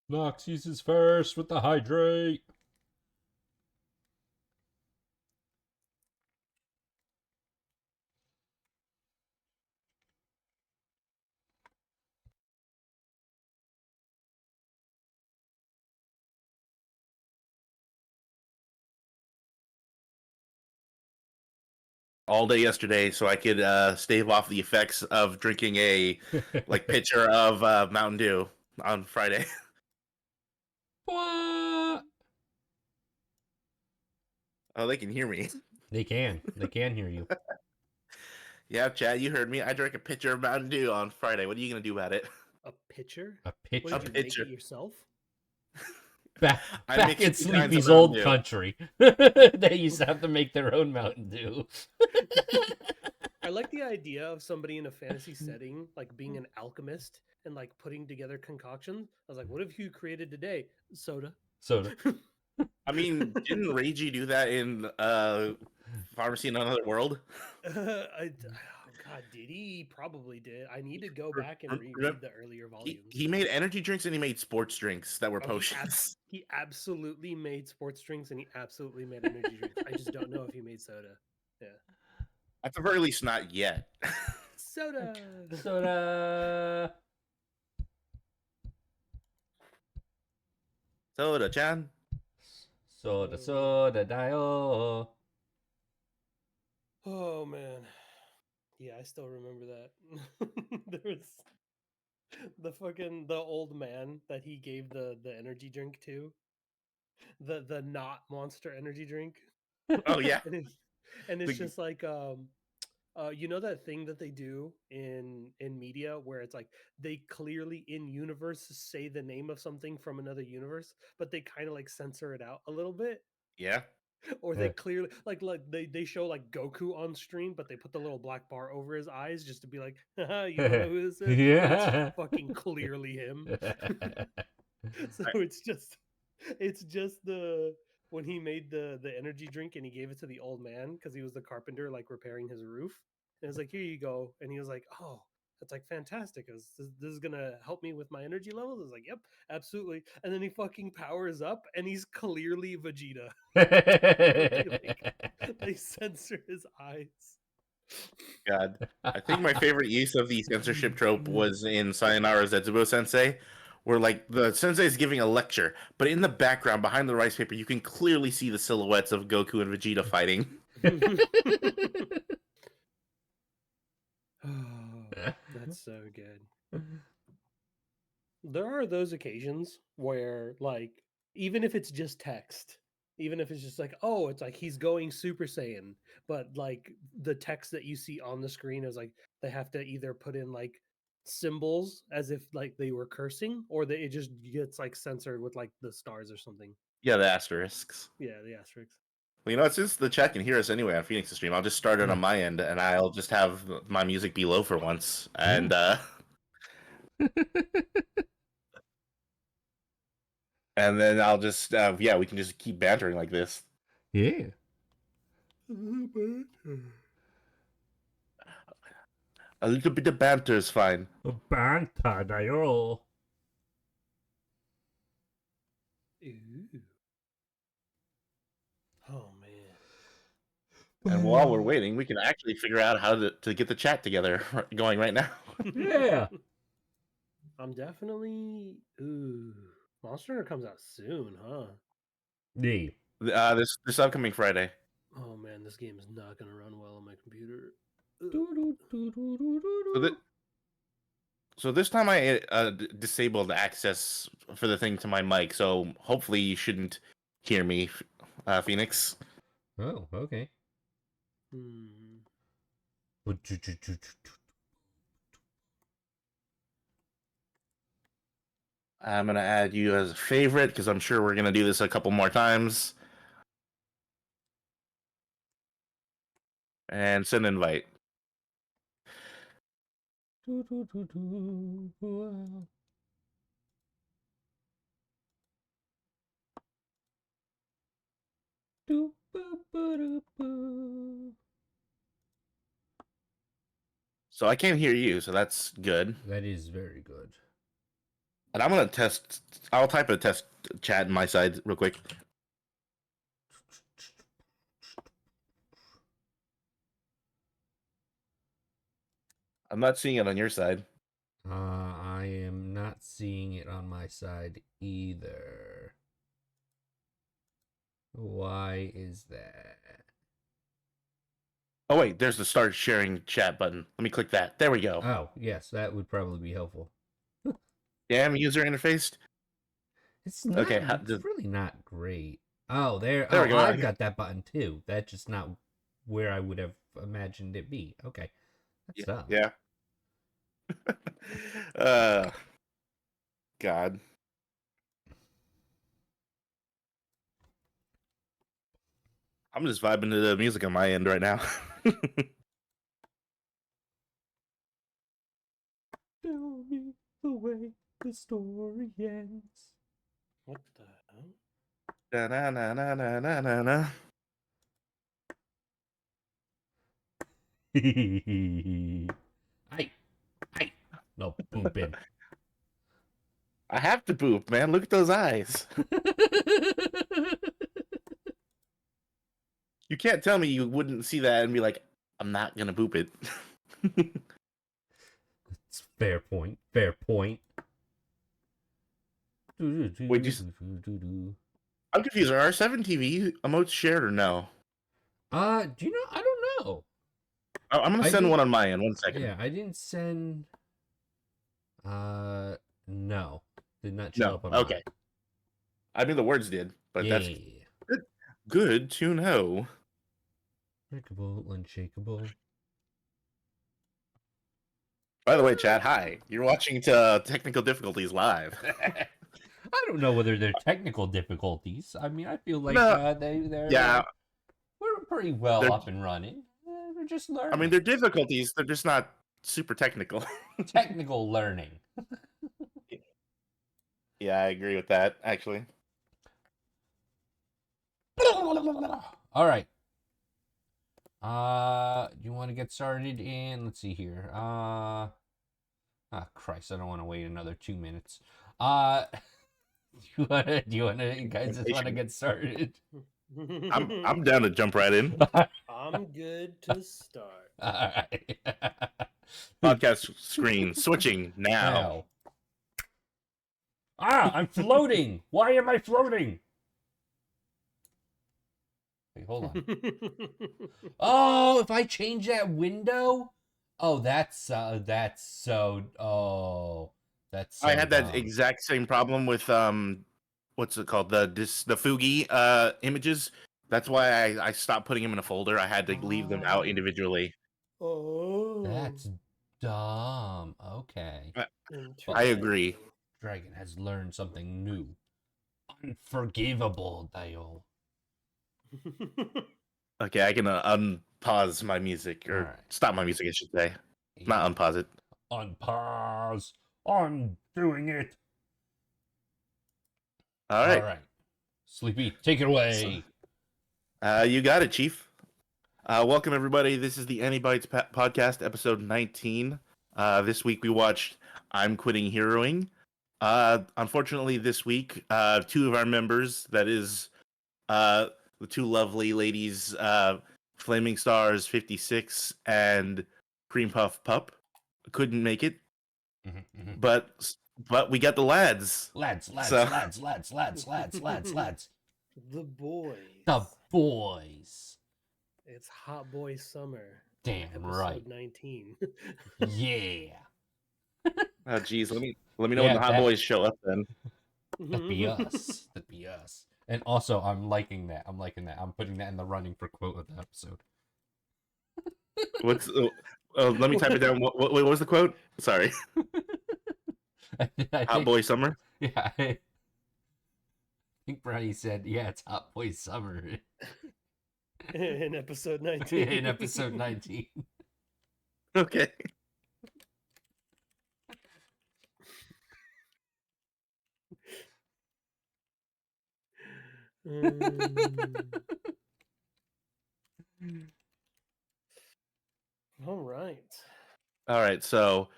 Nox uses first with the hydrate. All day yesterday so I could stave off the effects of drinking a pitcher of Mountain Dew on Friday. What? Oh, they can hear me. They can. They can hear you. Yeah, Chad, you heard me. I drank a pitcher of Mountain Dew on Friday. What are you gonna do about it? A pitcher? A What A did you pitcher. make pitcher. it yourself? Back I back mixed in 2 kinds of Sleepy's Mountain old Dew. country, they used to have to make their own Mountain Dew. I like the idea of somebody in a fantasy setting, like being an alchemist and like putting together concoctions. I was like, what if you created today soda? Soda. I mean, didn't Reiji do that in Pharmacy in Another World? Oh God, did he? Probably did. I need to go back and Remember, reread the earlier he, volumes. he made energy drinks and he made sports drinks that were Oh, potions. he absolutely made sports drinks and he absolutely made energy drinks. I just don't know if he made soda. Yeah, At the very least, not yet. soda. Soda. Soda, Chan. Soda, soda, dio. Oh man, yeah, I still remember that. There was the old man that he gave the energy drink to, the not monster energy drink. Oh yeah, and it's, and it's the, just like you know that thing that they do in media where it's like they clearly in universe say the name of something from another universe, but they kind of like censor it out a little bit. yeah. Or they clearly like they show like Goku on screen, but they put the little black bar over his eyes just to be like, haha, you don't know who this is, but it's Yeah. fucking clearly him. So it's just the when he made the energy drink and he gave it to the old man because he was the carpenter like repairing his roof, and it's like, here you go, and he was like, oh, that's like fantastic. This is gonna help me with my energy levels. I was like, yep, absolutely. And then he fucking powers up and he's clearly Vegeta. They censor his eyes. God. I think my favorite use of the censorship trope was in Sayonara Zetsubo Sensei, where the sensei is giving a lecture, but in the background behind the rice paper, you can clearly see the silhouettes of Goku and Vegeta fighting. Oh, that's so good. There are those occasions where, like, even if it's just text, even if it's just like, oh, it's like he's going Super Saiyan, but like the text that you see on the screen is like they have to either put in like symbols as if like they were cursing, or it just gets like censored with like the stars or something. Yeah, the asterisks. Yeah, the asterisks. Well, since the chat can hear us anyway on Phoenix's stream, I'll just start it on my end, and I'll just have my music be low for once, and and then I'll just yeah, we can just keep bantering like this. Yeah. A little bit of banter is fine. Banta dio. Ooh. Oh man. And while we're waiting, we can actually figure out how to get the chat together going right now. Yeah. I'm definitely Monster Hunter comes out soon, huh? Yeah. This upcoming Friday. Oh man, this game is not gonna run well on my computer. So this time I disabled access for the thing to my mic, so hopefully you shouldn't hear me, Phoenix. Oh, okay. Hmm. I'm gonna add you as a favorite because I'm sure we're gonna do this a couple more times. And send invite. So I can't hear you, so that's good. That is very good. And I'm gonna test. I'll type a test chat in my side real quick. I'm not seeing it on your side. I am not seeing it on my side either. Why is that? Oh wait, there's the start sharing chat button. Let me click that. There we go. Oh, yes, that would probably be helpful. Damn user interface. It's not. Okay, It's really not great. Oh, there. There Oh, we go. I've got that button too. That's just not where I would have imagined it be. Okay, that's dumb. Yeah. uh, God. I'm just vibing to the music on my end right now. Tell me the way the story ends. What the hell? Na na na na na na na na. Hey, hey, no pooping. I have to poop, man. Look at those eyes. You can't tell me you wouldn't see that and be like, I'm not gonna poop it. It's fair point. Fair point. Wait, I'm confused. Are our 7TV emotes shared or no? Do you know? I don't know. I'm gonna send one on my end. 1 second. Yeah, I didn't send. No, did not show No. up on Okay. mine. I mean, the words did, but Yeah. that's good to know. Breakable, unshakable. By the way, Chad, hi. You're watching to Technical Difficulties live. I don't know whether they're technical difficulties. I mean, I feel like No. they're Yeah. we're pretty well They're- up and running. We're just learning. I mean, they're difficulties. They're just not super technical. technical learning. Yeah, I agree with that, actually. All right. Do you want to get started in? Let's see here. Christ, I don't want to wait another 2 minutes. Do you wanna, you guys just want to get started? I'm down to jump right in. I'm good to start. All right. Podcast screen switching now. I'm floating. Why am I floating? Wait, hold on. Oh, if I change that window, that's so. That's so I had that dumb. exact same problem with what's it called? The Fugi images. That's why I stopped putting them in a folder. I had to leave them out individually. Oh, That's dumb. Okay. I agree. Dragon has learned something new. Unforgivable, Dale. Okay, I can unpause my music or Alright. stop my music, I should say. Not unpause it. Unpause. I'm doing it. All right. All right. Sleepy, take it away. You got it, Chief. Welcome, everybody. This is the AniBites podcast, episode 19. This week we watched I'm Quitting Heroing. Unfortunately, this week, two of our members, that is the two lovely ladies, Flaming Stars 56 and Cream Puff Pup, couldn't make it. But we got the lads. Lads. The boys. The boys. It's Hot Boy Summer. Damn episode right. 19. Yeah. Oh, geez. Let me know when the hot boys show up then. That'd be us. That'd be us. And also, I'm liking that. I'm putting that in the running for quote of the episode. What's? Let me type it down. What was the quote? Sorry. Hot Boy Summer. Yeah, I think Brownie said, "Yeah, it's Hot Boy Summer." In episode 19. In episode 19. Okay. All right. All right. So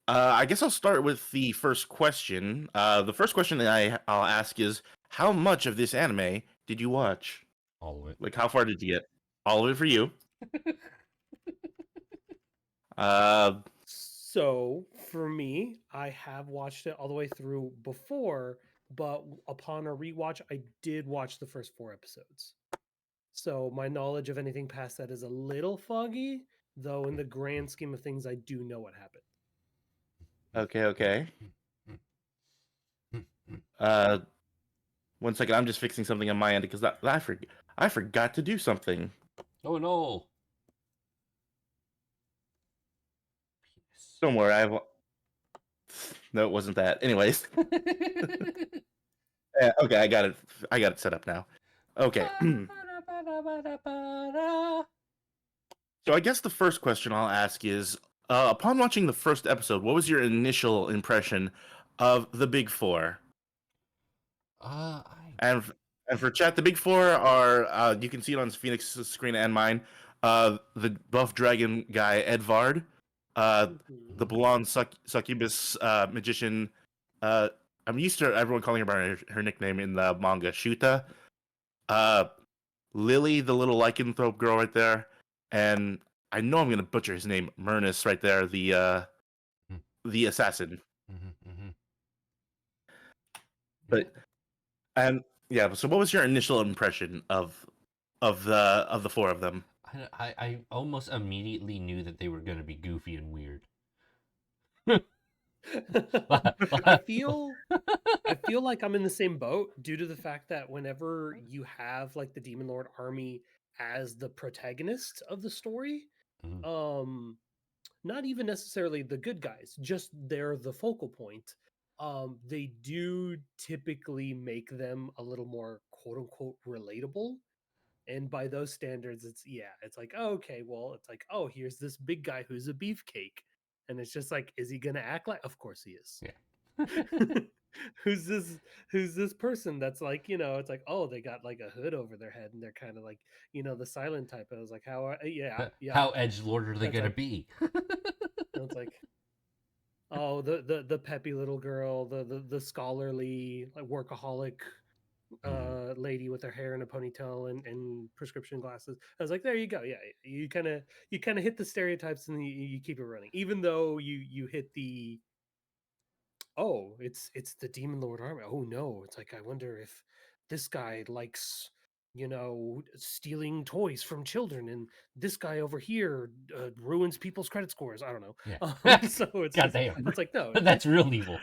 I guess I'll start with the first question. The first question that I'll ask is, how much of this anime did you watch? All of it. Like, how far did you get? All of it for you. Uh, So for me, I have watched it all the way through before, but upon a rewatch, I did watch the first 4 episodes. So my knowledge of anything past that is a little foggy, though in the grand scheme of things, I do know what happened. okay. Uh, 1 second, I'm just fixing something on my end because I forgot to do something. Oh no. Don't worry, no, it wasn't that. Anyways, yeah, okay, I got it. I got it set up now. Okay. So I guess the first question I'll ask is, upon watching the first episode, what was your initial impression of the Big Four? I And and for chat, the Big Four are you can see it on Phoenix's screen and mine. The buff dragon guy Edvard, the blonde succubus magician. Uh, I'm used to everyone calling her by her nickname in the manga, Shuta. Uh, Lily, the little lycanthrope girl right there, and I know I'm gonna butcher his name, Murnus right there, the assassin. But and yeah, so what was your initial impression of the four of them? I almost immediately knew that they were going to be goofy and weird. I feel like I'm in the same boat due to the fact that whenever you have like the Demon Lord army as the protagonist of the story, Mhm. not even necessarily the good guys, just they're the focal point. They do typically make them a little more quote unquote relatable. And by those standards, it's like, oh, okay, well, it's like, oh, here's this big guy who's a beefcake. And it's just like, is he gonna act like, of course he is. Yeah. who's this person that's like, it's like, oh, they got like a hood over their head and they're kind of like, the silent type. And I was like, yeah, How edgelord are they that's going to like, be? it's like, oh, the peppy little girl, the scholarly like workaholic lady with her hair in a ponytail and prescription glasses. I was like, there you go. Yeah, you kind of hit the stereotypes and you keep it running, even though you hit the, oh, it's the Demon Lord army. Oh no, it's like, I wonder if this guy likes, stealing toys from children, and this guy over here ruins people's credit scores. I don't know. Yeah. So it's God just, damn. it's like, no. That's real evil.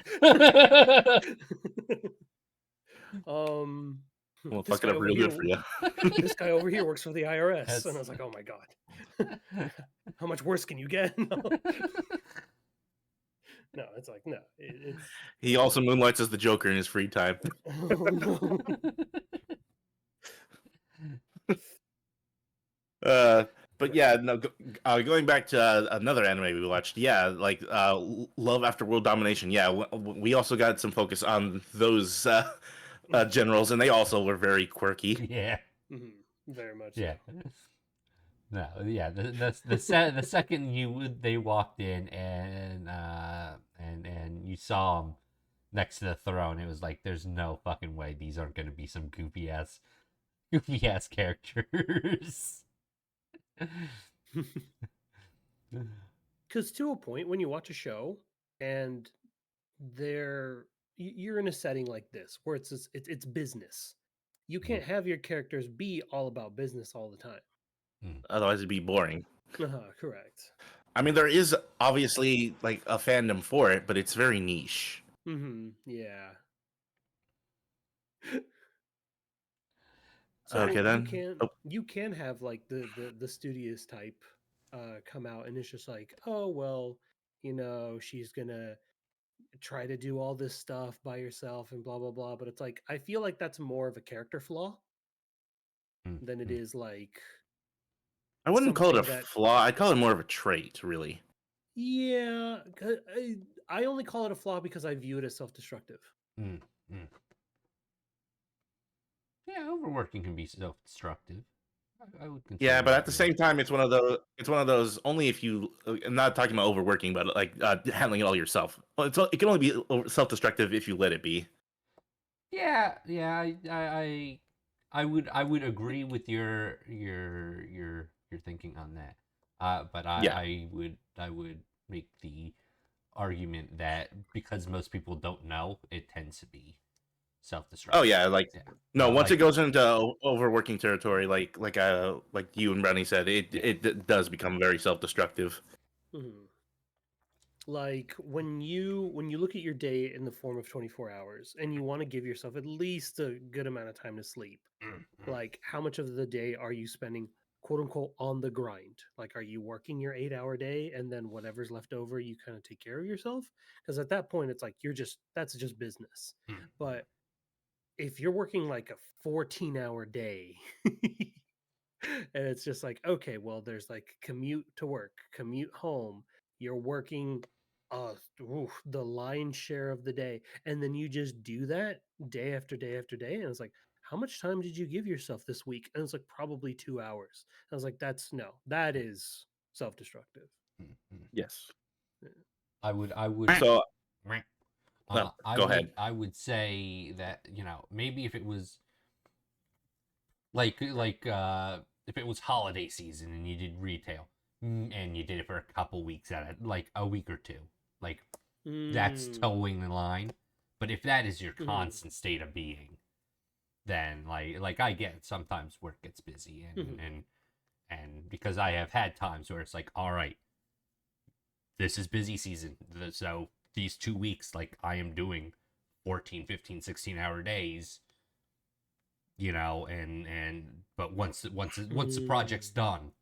um We'll this fuck it guy up over real here good for you. this guy over here works for the IRS. That's- And I was like, oh my god. How much worse can you get? No, it's like, no, it's He also moonlights as the Joker in his free time. oh no. But yeah, no. Going back to another anime we watched, yeah, like Love After World Domination. Yeah, we also got some focus on those generals, and they also were very quirky. Yeah. Very much Yeah. so. No, yeah. The second they walked in and you saw them next to the throne, it was like, there's no fucking way these aren't going to be some goofy ass characters. Because to a point, when you watch a show and you're in a setting like this where it's business, you can't have your characters be all about business all the time. Otherwise, it'd be boring. Correct. I mean, there is obviously like a fandom for it, but it's very niche. Yeah. So Okay, you then. can Oh, you can have like the studious type come out, and it's just like, oh well, she's gonna try to do all this stuff by herself and blah blah blah. But it's like, I feel like that's more of a character flaw than it is like I wouldn't call it a something that, flaw. I'd call it more of a trait, really. yeah, I only call it a flaw because I view it as self-destructive. Mm, mm. Yeah, overworking can be self-destructive. I would consider. Yeah, but that, at the same time, it's one of those. It's one of those. Only if you. I'm not talking about overworking, but like handling it all yourself. Well, it can only be self-destructive if you let it be. Yeah, yeah, I would agree with your thinking on that. But Yeah. I would make the argument that because most people don't know, it tends to be Oh self-destructive. yeah, like Yeah. no. Once it Like goes into overworking territory, like you and Brownie said, yeah. it does become very self-destructive. Mhm. Like when you look at your day in the form of 24 hours and you want to give yourself at least a good amount of time to sleep, Mm-hmm. like how much of the day are you spending quote unquote on the grind? Like are you working your 8-hour day and then whatever's left over you kind of take care of yourself? Because at that point it's like that's just business. Mm-hmm. But if you're working like a 14-hour day and it's just like okay, well there's like commute to work, commute home, you're working uh the lion's share of the day, and then you just do that day after day after day, and it's like how much time did you give yourself this week? And it's like probably 2 hours. I was like that is self-destructive. Mm-hmm. Yes. Yeah. I would So I go would ahead. I would say that maybe if it was like if it was holiday season and you did retail and you did it for a couple weeks at it, like a week or two, like that's Mm. towing the line. But if that is your Mhm. constant state of being, then like I get it, sometimes work gets busy and Mhm. and because I have had times where it's like, all right, this is busy season, so these 2 weeks like I am doing 14, 15, 16 hour days, and but once the project's Mm. done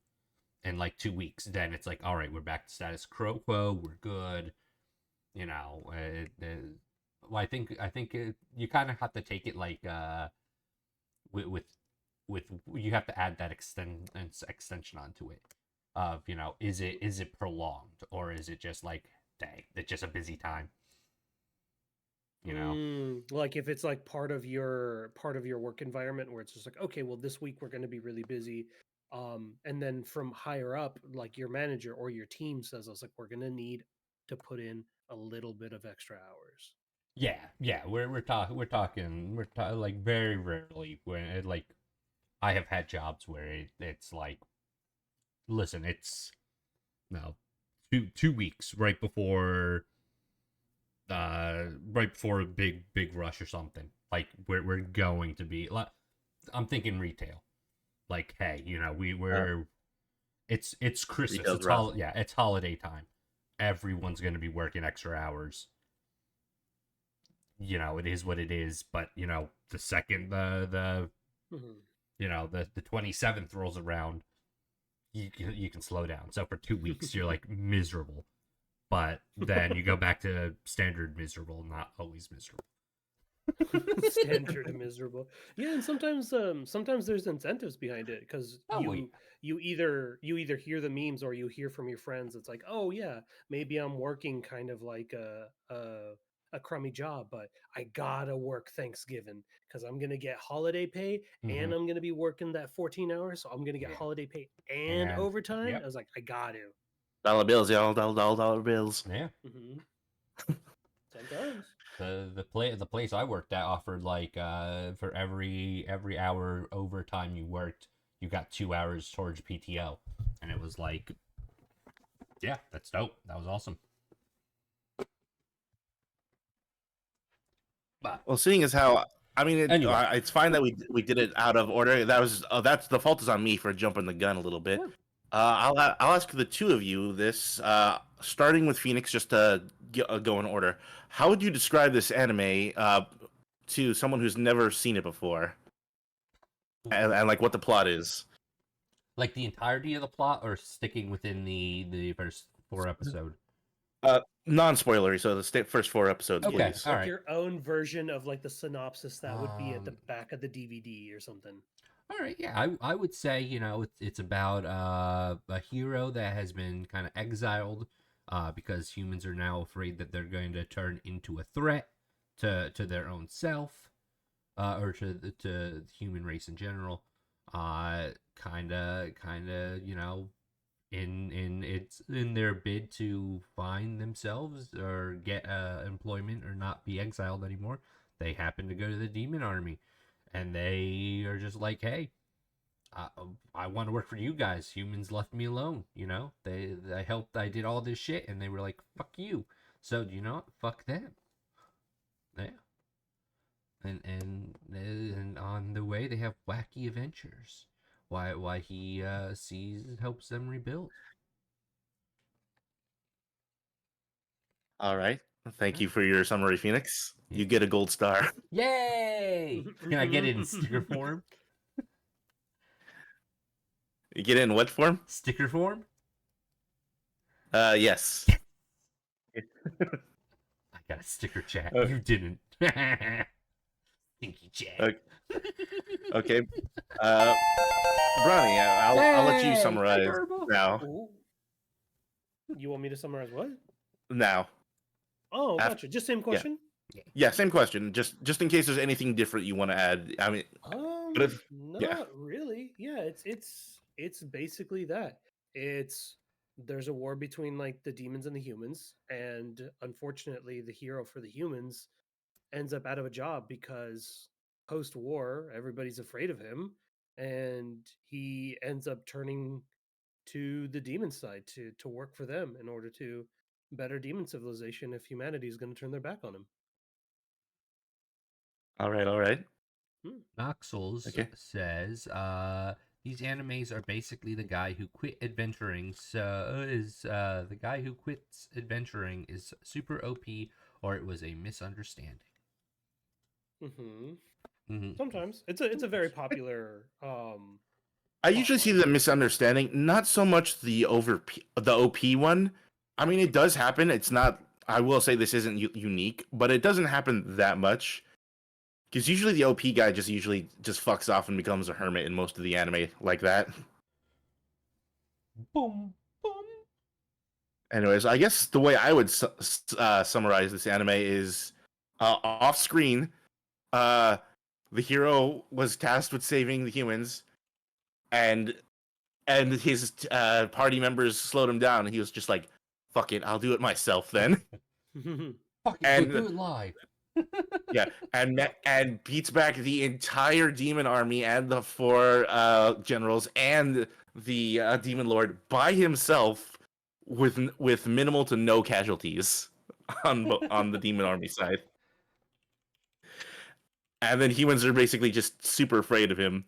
in like 2 weeks, then it's like, all right, we're back to status quo, we're good. Well, I think you kind of have to take it like with with with you have to add that extension onto it of is it prolonged or is it just like, dang, it's just a busy time, you know Like if it's like part of your work environment where it's just like, okay, well, this week we're going to be really busy, and then from higher up, like your manager or your team says, "I was like, we're going to need to put in a little bit of extra hours." yeah, we're talking like very rarely when like I have had jobs where it's like, listen, it's no 2 weeks right before a big rush or something, like we're going to be like, I'm thinking retail, like, hey, Uh, it's Christmas, Retail's rough. yeah, it's holiday time, everyone's going to be working extra hours. It is what it is, but the second the Mhm. the 27th rolls around, you can slow down. So for 2 weeks you're like miserable, but then you go back to standard miserable, not always miserable. Standard and miserable. Yeah, and sometimes there's incentives behind it because Oh well, yeah. you either hear the memes or you hear from your friends. It's like, oh yeah, maybe I'm working kind of like a crummy job, but I gotta work Thanksgiving because I'm gonna get holiday pay Mm-hmm. and I'm gonna be working that 14 hours, so I'm gonna get Yeah, holiday pay and and overtime. I yep, was like, I got to. Dollar bills, y'all. Dollar bills. yeah. Hmm. Sometimes. The place I worked at offered like for every hour overtime you worked, you got 2 hours towards PTO, and it was like, yeah, that's dope. That was awesome. But Well, seeing as how I mean, anyway, it's fine that we did it out of order. That's the fault is on me for jumping the gun a little bit. sure. I'll ask the two of you this, starting with Phoenix, just to go in order. How would you describe this anime to someone who's never seen it before, and like what the plot is? Like the entirety of the plot, or sticking within the first 4 episode? Non-spoilery, so the first 4 episodes, Okay, please. all Like right. your own version of like the synopsis that would be at the Um, back of the DVD or something. all right, yeah, I would say it's about a hero that has been kind of exiled because humans are now afraid that they're going to turn into a threat to their own self or to the human race in general. Kind of, in their bid to find themselves or get employment or not be exiled anymore, they happen to go to the demon army, and they are just like, hey, I, I want to work for you guys. Humans left me alone. I helped. I did all this shit, and they were like, fuck you. So you know what? Fuck them. Yeah. And on the way they have wacky adventures. Why he helps them rebuild. All right. Thank Yeah. you for your summary, Phoenix. Yeah. You get a gold star. Yay! Can I get it in sticker form? You get it in what form? Sticker form? Yes. I got a sticker chat. Uh, You didn't. Stinky chat. Okay. Okay. Bronny, I'll let you Yay! summarize Adorable. now. Ooh. You want me to summarize what? Now. Oh, Af- gotcha. Just same yeah. question. Yeah, same question. Just in case there's anything different you want to add. I mean, but if Not really. Yeah, it's basically that. It's there's a war between like the demons and the humans, and unfortunately, the hero for the humans ends up out of a job because post-war, everybody's afraid of him, and he ends up turning to the demon side to work for them in order to better demon civilization if humanity is going to turn their back on him. all right. Noxels Okay. says, these animes are basically the guy who quit adventuring. So is the guy who quits adventuring is super OP, or it was a misunderstanding. Mm-hmm. Mm-hmm. Sometimes it's a very popular I usually see plotline. the misunderstanding, not so much the the OP one. I mean, it does happen. It's not. I will say this isn't unique, but it doesn't happen that much. Because usually the OP guy usually just fucks off and becomes a hermit in most of the anime like that. Boom, boom. Anyways, I guess the way I would summarize this anime is off screen. Uh, the hero was tasked with saving the humans, and his party members slowed him down, and he was just like, "Fuck it, I'll do it myself then." Fuck it, go And do it live. yeah, and beats back the entire demon army and the four generals and the demon lord by himself with minimal to no casualties on the demon army side. And then humans are basically just super afraid of him.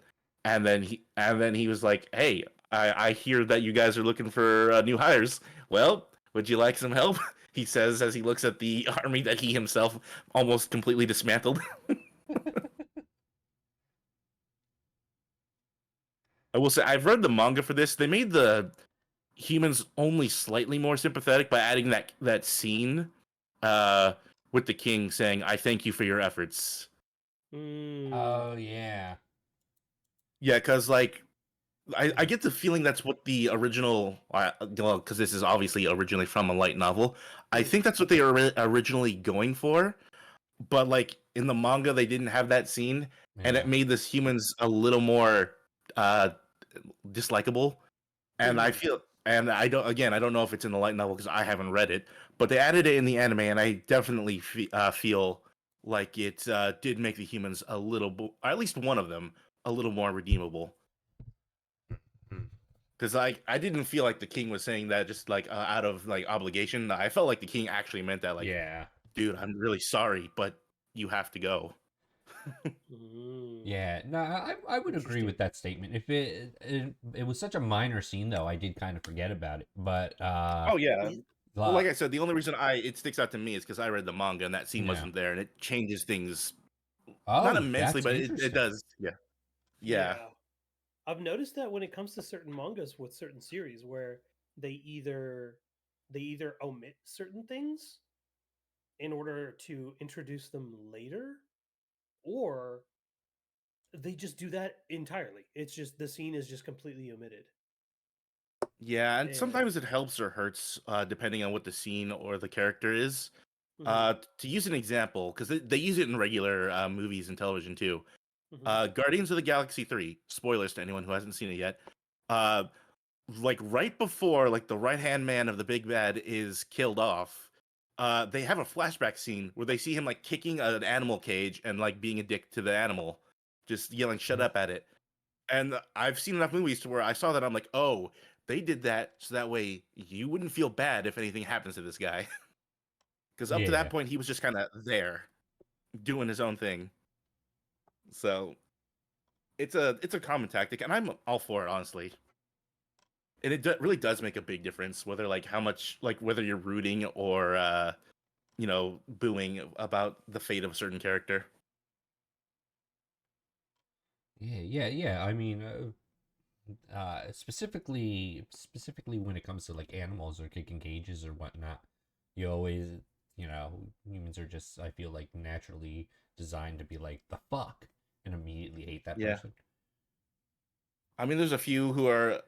And then he was like, "Hey, I hear that you guys are looking for new hires. Well, would you like some help?" He says as he looks at the army that he himself almost completely dismantled. I will say I've read the manga for this. They made the humans only slightly more sympathetic by adding that scene uh, with the king saying, "I thank you for your efforts." Oh yeah. Yeah, because like I get the feeling that's what the original, well, because this is obviously originally from a light novel. I Mm. think that's what they were originally going for, but like in the manga, they didn't have that scene, and it Yeah. made this humans a little more uh, dislikable. And I Mhm. feel, and I don't know if it's in the light novel because I haven't read it, but they added it in the anime, and I definitely feel like it did make the humans a little, or at least one of them, a little more redeemable. Hmm. Because I didn't feel like the king was saying that just like out of like obligation. I felt like the king actually meant that. Like, Yeah. dude, I'm really sorry, but you have to go. Mm. Yeah, no, I would agree Interesting. with that statement. If it was such a minor scene though, I did kind of forget about it. But Oh yeah. Well, la- like I said, the only reason it sticks out to me is because I read the manga and that scene yeah. wasn't there, and it changes things not Oh, immensely, that's but it interesting. does. Yeah. Yeah. Yeah. I've noticed that when it comes to certain mangas with certain series where they either they either omit certain things in order to introduce them later, or they just do that entirely. It's just the scene is just completely omitted. Yeah, and And sometimes it helps or hurts depending on what the scene or the character is. mhm, To use an example, because they use it in regular movies and television too. Mhm. Guardians of the Galaxy 3, spoilers to anyone who hasn't seen it yet. Uh, like right before like the right hand man of the big bad is killed off, they have a flashback scene where they see him like kicking an animal cage and like being a dick to the animal, just yelling "shut Mhm. up" at it. And I've seen enough movies to where I saw that I'm like, oh, they did that so that way you wouldn't feel bad if anything happens to this guy. Because up to that Yeah. point, he was just kind of there doing his own thing. So it's a common tactic, and I'm all for it, honestly. And it really does make a big difference whether like how much like whether you're rooting or booing about the fate of a certain character. Yeah. I mean, specifically when it comes to like animals or kicking cages or whatnot, you always, humans are just, I feel like, naturally designed to be like the fuck and immediately hate that Yeah, person. I mean, there's a few who are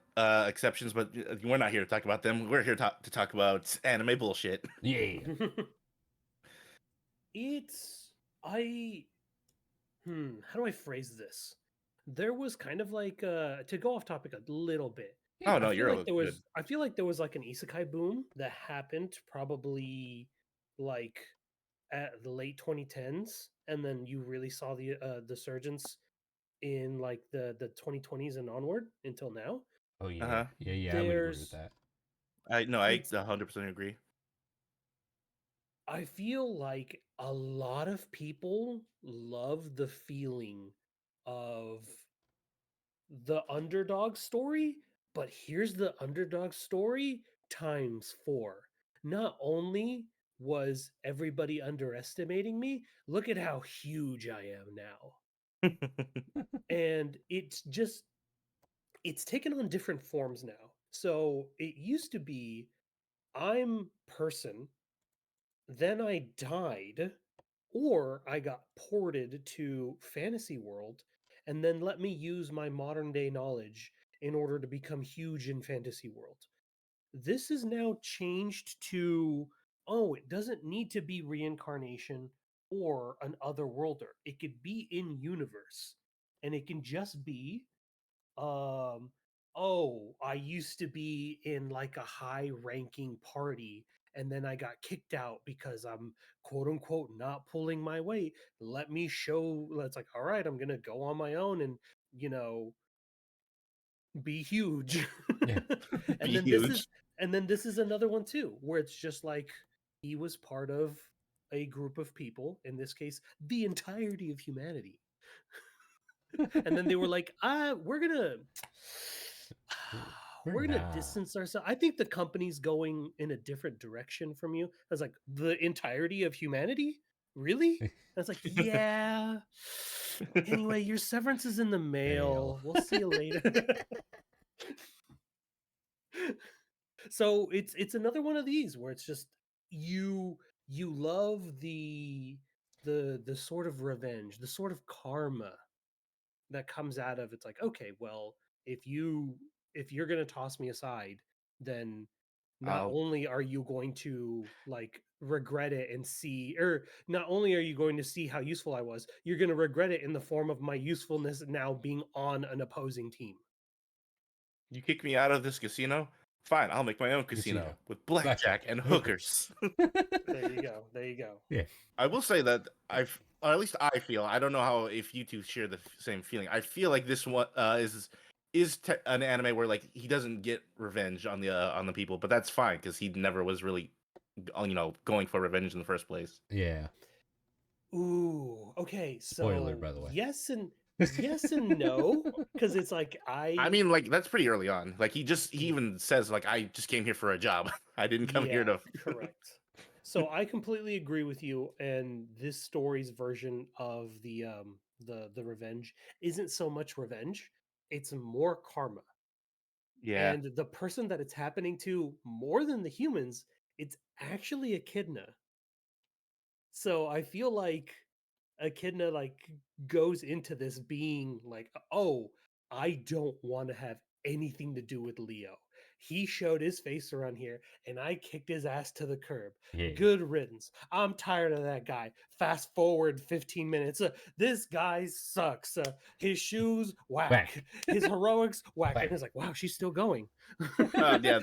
exceptions, but we're not here to talk about them. We're here to talk about anime bullshit. Yeah. It's I how do I phrase this? There was kind of like to go off topic a little bit. Oh Yeah. no, you're all good. I feel like there was like an isekai boom that happened probably like at the late 2010s, and then you really saw the surgence in like the 2020s and onward until now. Oh yeah. Uh-huh. Yeah, I would agree with There's that. I it's 100% agree. I feel like a lot of people love the feeling of the underdog story, but here's the underdog story times four. Not only was everybody underestimating me, look at how huge I am now. And it's taken on different forms now. So it used to be I'm person, then I died, or I got ported to fantasy world, and then let me use my modern day knowledge in order to become huge in fantasy world. This is now changed to, oh, it doesn't need to be reincarnation or an otherworlder. It could be in universe, and it can just be um oh, I used to be in like a high ranking party, and then I got kicked out because I'm quote unquote not pulling my weight. Let me show, let's like, all right, I'm gonna go on my own and, you know, be huge. Yeah. and Be then this huge. is and then this is another one too, where it's just like he was part of a group of people, in this case the entirety of humanity, and then they were like, we're gonna We're we're gonna not. distance ourselves. I think the company's going in a different direction from you. I was like, the entirety of humanity? Really? I was like, yeah. Anyway, your severance is in the Fail. mail. We'll see you later. So it's another one of these where it's just you you love the sort of revenge, the sort of karma that comes out of, it's like, okay, well, if you if you're going to toss me aside, then not I'll only are you going to like regret it and see, or not only are you going to see how useful I was, you're going to regret it in the form of my usefulness now being on an opposing team. You kick me out of this casino? Fine, I'll make my own casino Casino. with Blackjack blackjack and and hookers. hookers. There you go. There you go. Yeah. I will say that or at least I feel, I don't know how if you two share the same feeling. I feel like this one an anime where like he doesn't get revenge on the people, but that's fine because he never was really going for revenge in the first place. Yeah. Ooh, okay. Spoiler, So by the way. yes and no, because it's like I mean, like that's pretty early on. Like he mm, even says like I just came here for a job. I didn't come here yeah, to. correct. So I completely agree with you, and this story's version of the revenge isn't so much revenge, it's more karma. Yeah. And the person that it's happening to more than the humans, it's actually Echidna. So I feel like Echidna like goes into this being like, oh, I don't want to have anything to do with Leo. he showed his face around here and I kicked his ass to the curb. Yeah. Good riddance. I'm tired of that guy. Fast forward 15 minutes. This guy sucks. His shoes, whack. Whack. His heroics, whack. Whack. And it's like, wow, she's still going. Yeah,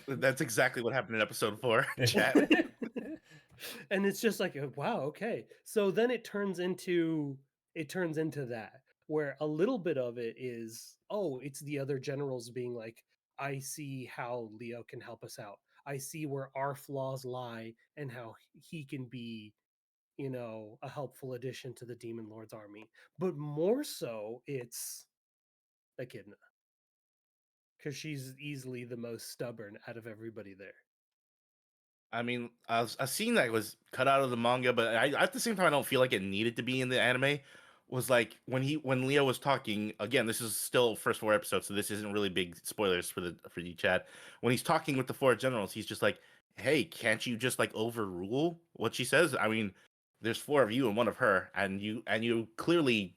that's exactly what happened in episode 4. Chat. And it's just like, wow, okay. So then it turns into that, where a little bit of it is, oh, it's the other generals being like, I see how Leo can help us out. I see where our flaws lie and how he can be, a helpful addition to the Demon Lord's army. But more so, it's Echidna, because she's easily the most stubborn out of everybody there. I mean, a scene that was cut out of the manga, but at the same time, I don't feel like it needed to be in the anime. Was like when Leo was talking again. This is still first 4 episodes, so this isn't really big spoilers for you, chat. When he's talking with the 4 generals, he's just like, "Hey, can't you just like overrule what she says? I mean, there's 4 of you and 1 of her, and you clearly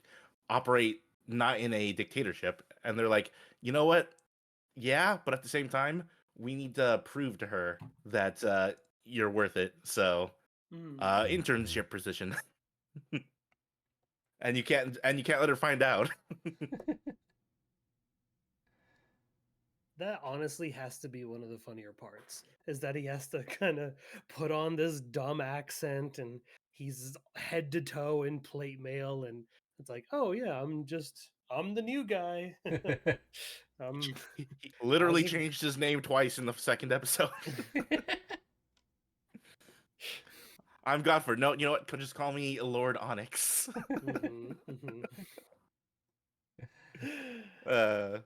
operate not in a dictatorship." And they're like, "You know what? Yeah, but at the same time, we need to prove to her that you're worth it. So, internship position, and you can't let her find out." That honestly has to be one of the funnier parts, is that he has to kind of put on this dumb accent and he's head to toe in plate mail, and it's like, oh yeah, I'm the new guy. He literally How's it- changed his name twice in the 2nd episode. I'm Godford. No, you know what? Just call me Lord Onyx. Mhm, mhm.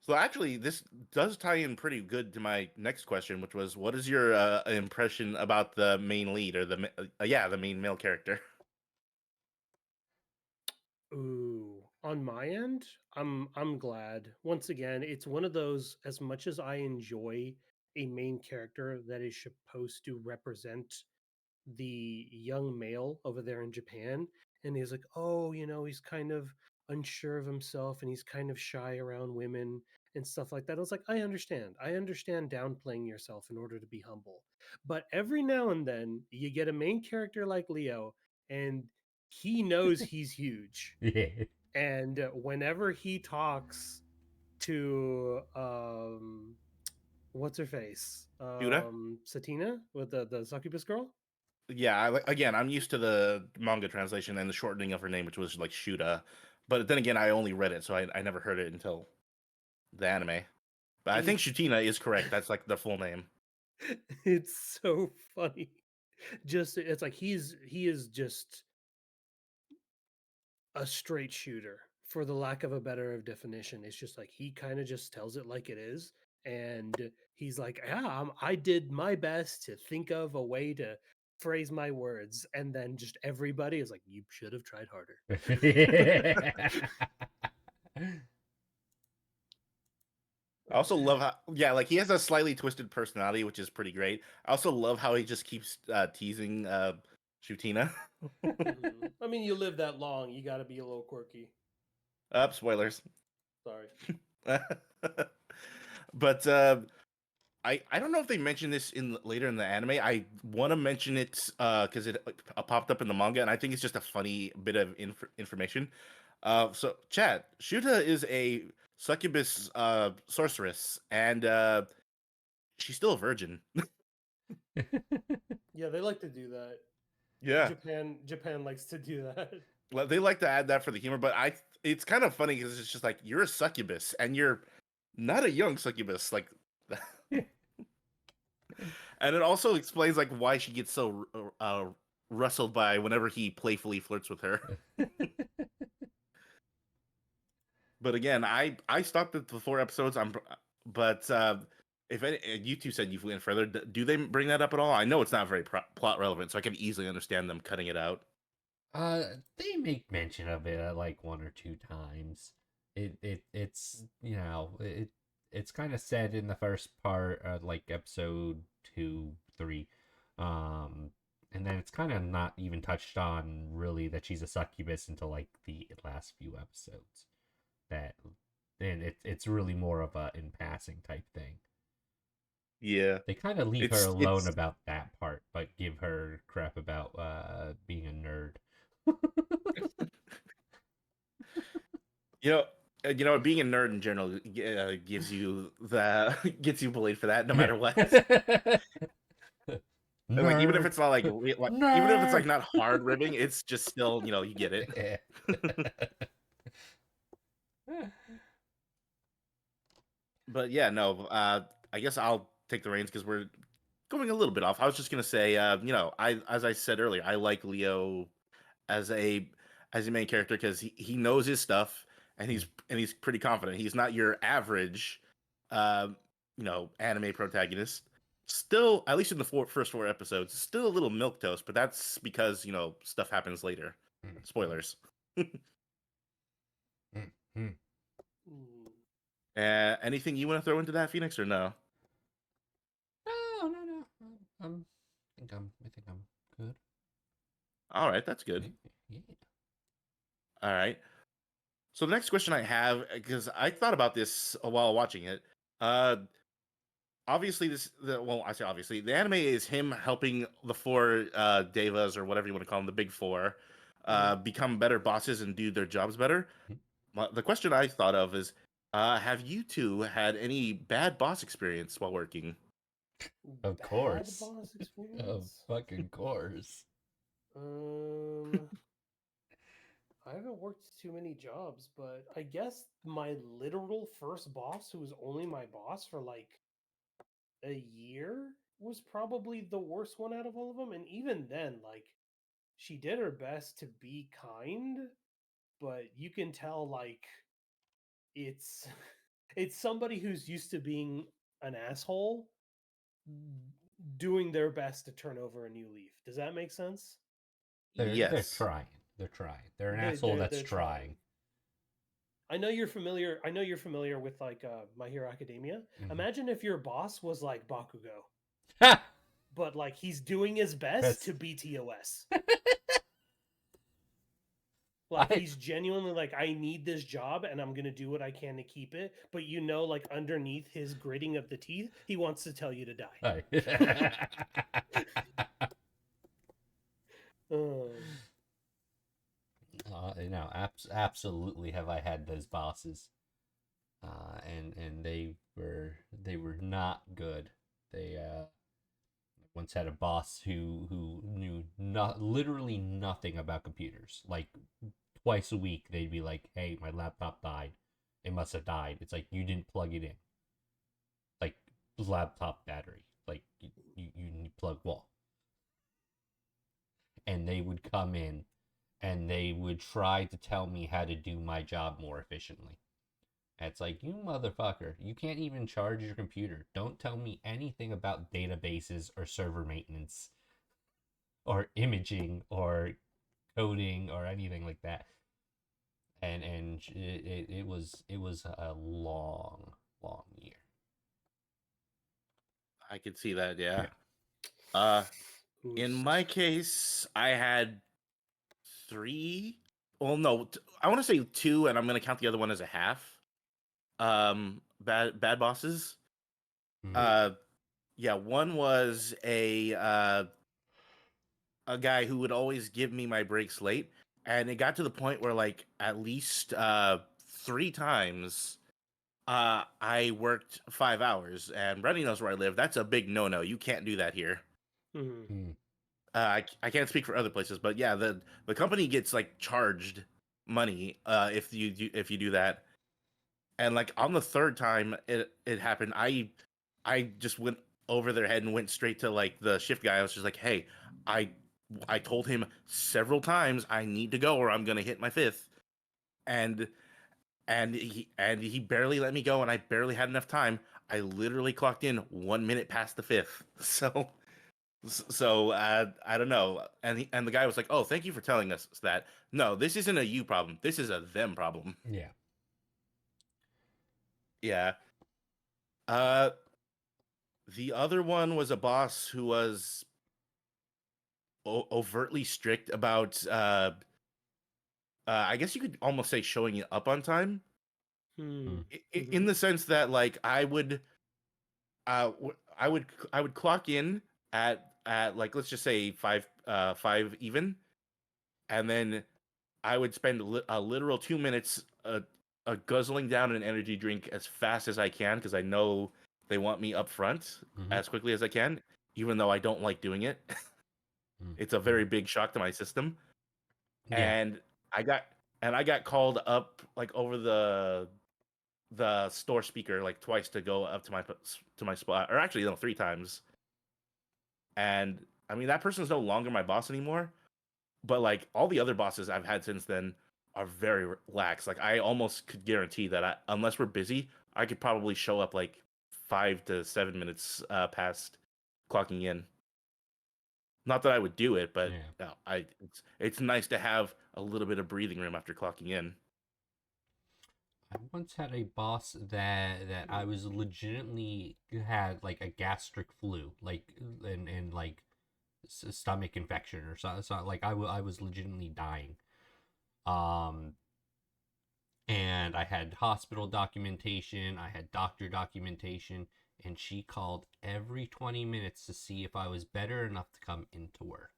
So actually, this does tie in pretty good to my next question, which was, what is your impression about the main lead, or the main male character? Ooh, on my end, I'm glad. Once again, it's one of those, as much as I enjoy a main character that is supposed to represent the young male over there in Japan, and he's like, oh, he's kind of unsure of himself and he's kind of shy around women and stuff like that. I was like, I understand. I understand downplaying yourself in order to be humble. But every now and then you get a main character like Leo, and he knows he's huge. Yeah. And whenever he talks to what's her face? Judah? Satina, with the succubus girl. Yeah, again, I'm used to the manga translation and the shortening of her name, which was like Shuda. But then again, I only read it, so I never heard it until the anime. But I think It's Shutina is correct. That's like the full name. it's so funny. Just it's like he is just a straight shooter, for the lack of a better definition. It's just like he kind of just tells it like it is, and he's like, yeah, I did my best to think of a way to phrase my words, and then just everybody is like, you should have tried harder. I also love how, yeah, like he has a slightly twisted personality, which is pretty great. I also love how he just keeps teasing Shutina. I mean, you live that long, you got to be a little quirky. Spoilers. Sorry. But I don't know if they mentioned this in later in the anime. I want to mention it because it popped up in the manga, and I think it's just a funny bit of information. So Chad, Shuta is a succubus sorceress, and she's still a virgin. Yeah, they like to do that. Yeah, Japan likes to do that. they like to add that for the humor, but it's kind of funny because it's just like, you're a succubus and you're not a young succubus, like. And it also explains like why she gets so rustled by whenever he playfully flirts with her. But again, I stopped at the 4 episodes. But if you two said you went further, do they bring that up at all? I know it's not very plot relevant, so I can easily understand them cutting it out. They make mention of it like 1 or 2 times. It's it's kind of said in the first part, like episode 2, 3, and then it's kind of not even touched on really that she's a succubus until like the last few episodes. That and it's really more of a in passing type thing. Yeah, They kind of leave her it's alone about that part, but give her crap about being a nerd. you know. Being a nerd in general gives you the gets you bullied for that, no matter what. And like even if Nerd, it's not like even if it's like nerd. not hard ribbing, it's just still you get it. But yeah, no. I guess I'll take the reins because we're going a little bit off. I was just gonna say, I as I said earlier, I like Leo as a main character because he knows his stuff and he's pretty confident. He's not your average, uh, anime protagonist. Still, at least in the first 4 episodes, still a little milk toast, but that's because stuff happens later. Spoilers. Mm. Anything you want to throw into that, Phoenix, or no? No, no, no. I think I'm good. All right, that's good. Yeah. All right. So the next question I have, because I thought about this while watching it, obviously I say obviously, the anime is him helping the four devas or whatever you want to call them, the big four, become better bosses and do their jobs better. The question I thought of is, have you two had any bad boss experience while working? Of Bad course. boss Of experience. fucking course. I haven't worked too many jobs, but I guess my literal first boss, who was only my boss for like a year, was probably the worst one out of all of them. And even then, like, she did her best to be kind, but you can tell, like, it's it's somebody who's used to being an asshole doing their best to turn over a new leaf. Does that make sense? They're Yes. trying. They're trying. They're an They asshole that's they're trying. I know you're familiar. I know you're familiar with like My Hero Academia. Mhm. Imagine if your boss was like Bakugo, Ha! but like he's doing his best That's to be TOS. Like I he's genuinely like, I need this job and I'm gonna do what I can to keep it. But like underneath his gritting of the teeth, he wants to tell you to die. Um, Absolutely have I had those bosses, and they were not good. They once had a boss who knew not literally nothing about computers. Like twice a week, they'd be like, "Hey, my laptop died. It must have died." It's like you didn't plug it in, like laptop battery. Like you need plug wall, and they would come in and they would try to tell me how to do my job more efficiently. And it's like, you motherfucker, you can't even charge your computer. Don't tell me anything about databases or server maintenance or imaging or coding or anything like that. And it was a long year. I could see that, yeah. Yeah. In Oost. my case, I had 3. Well, no, I want to say 2, and I'm going to count the other one as a half. Bad bosses. Mhm. Yeah, one was a guy who would always give me my breaks late, and it got to the point where like at least 3 times I worked 5 hours, and Brady knows where I live. That's a big no-no. You can't do that here. Mhm. Mm. I can't speak for other places, but yeah, the company gets like charged money if you do that. And like on the third time it happened, I just went over their head and went straight to like the shift guy. I was just like, "Hey, I I told him several times I need to go or I'm gonna hit my fifth." And he barely let me go, and I barely had enough time. I literally clocked in 1 minute past the fifth. So I don't know. And the guy was like, "Oh, thank you for telling us that. No, this isn't a you problem. This is a them problem." Yeah. Yeah. Uh, the other one was a boss who was overtly strict about. I guess you could almost say showing up on time. Hmm. In the sense that like I would clock in at like let's just say 5 even, and then I would spend a literal 2 minutes guzzling down an energy drink as fast as I can because I know they want me up front Mhm. as quickly as I can, even though I don't like doing it. It's a very big shock to my system, Yeah. and I got I got called up like over the store speaker like twice to go up to my spot, or actually no, 3 times. And I mean that person's no longer my boss anymore, but like all the other bosses I've had since then are very lax. Like I almost could guarantee that unless we're busy, I could probably show up like 5 to 7 minutes past clocking in. Not that I would do it, but Yeah. no, it's nice to have a little bit of breathing room after clocking in. I once had a boss that I was legitimately had like a gastric flu, like and like stomach infection or something. So like I was legitimately dying. Um, and I had hospital documentation, I had doctor documentation, and she called every 20 minutes to see if I was better enough to come into work.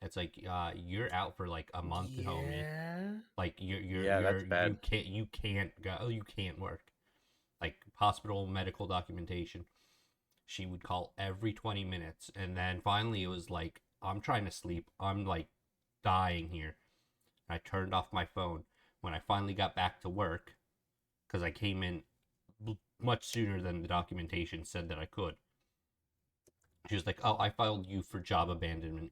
It's like you're out for like a month, homie. Yeah. Like Yeah, that's bad. you can't go, you can't work. Like hospital medical documentation. She would call every 20 minutes, and then finally it was like I'm trying to sleep. I'm like dying here. And I turned off my phone when I finally got back to work because I came in much sooner than the documentation said that I could. She was like, "Oh, I filed you for job abandonment."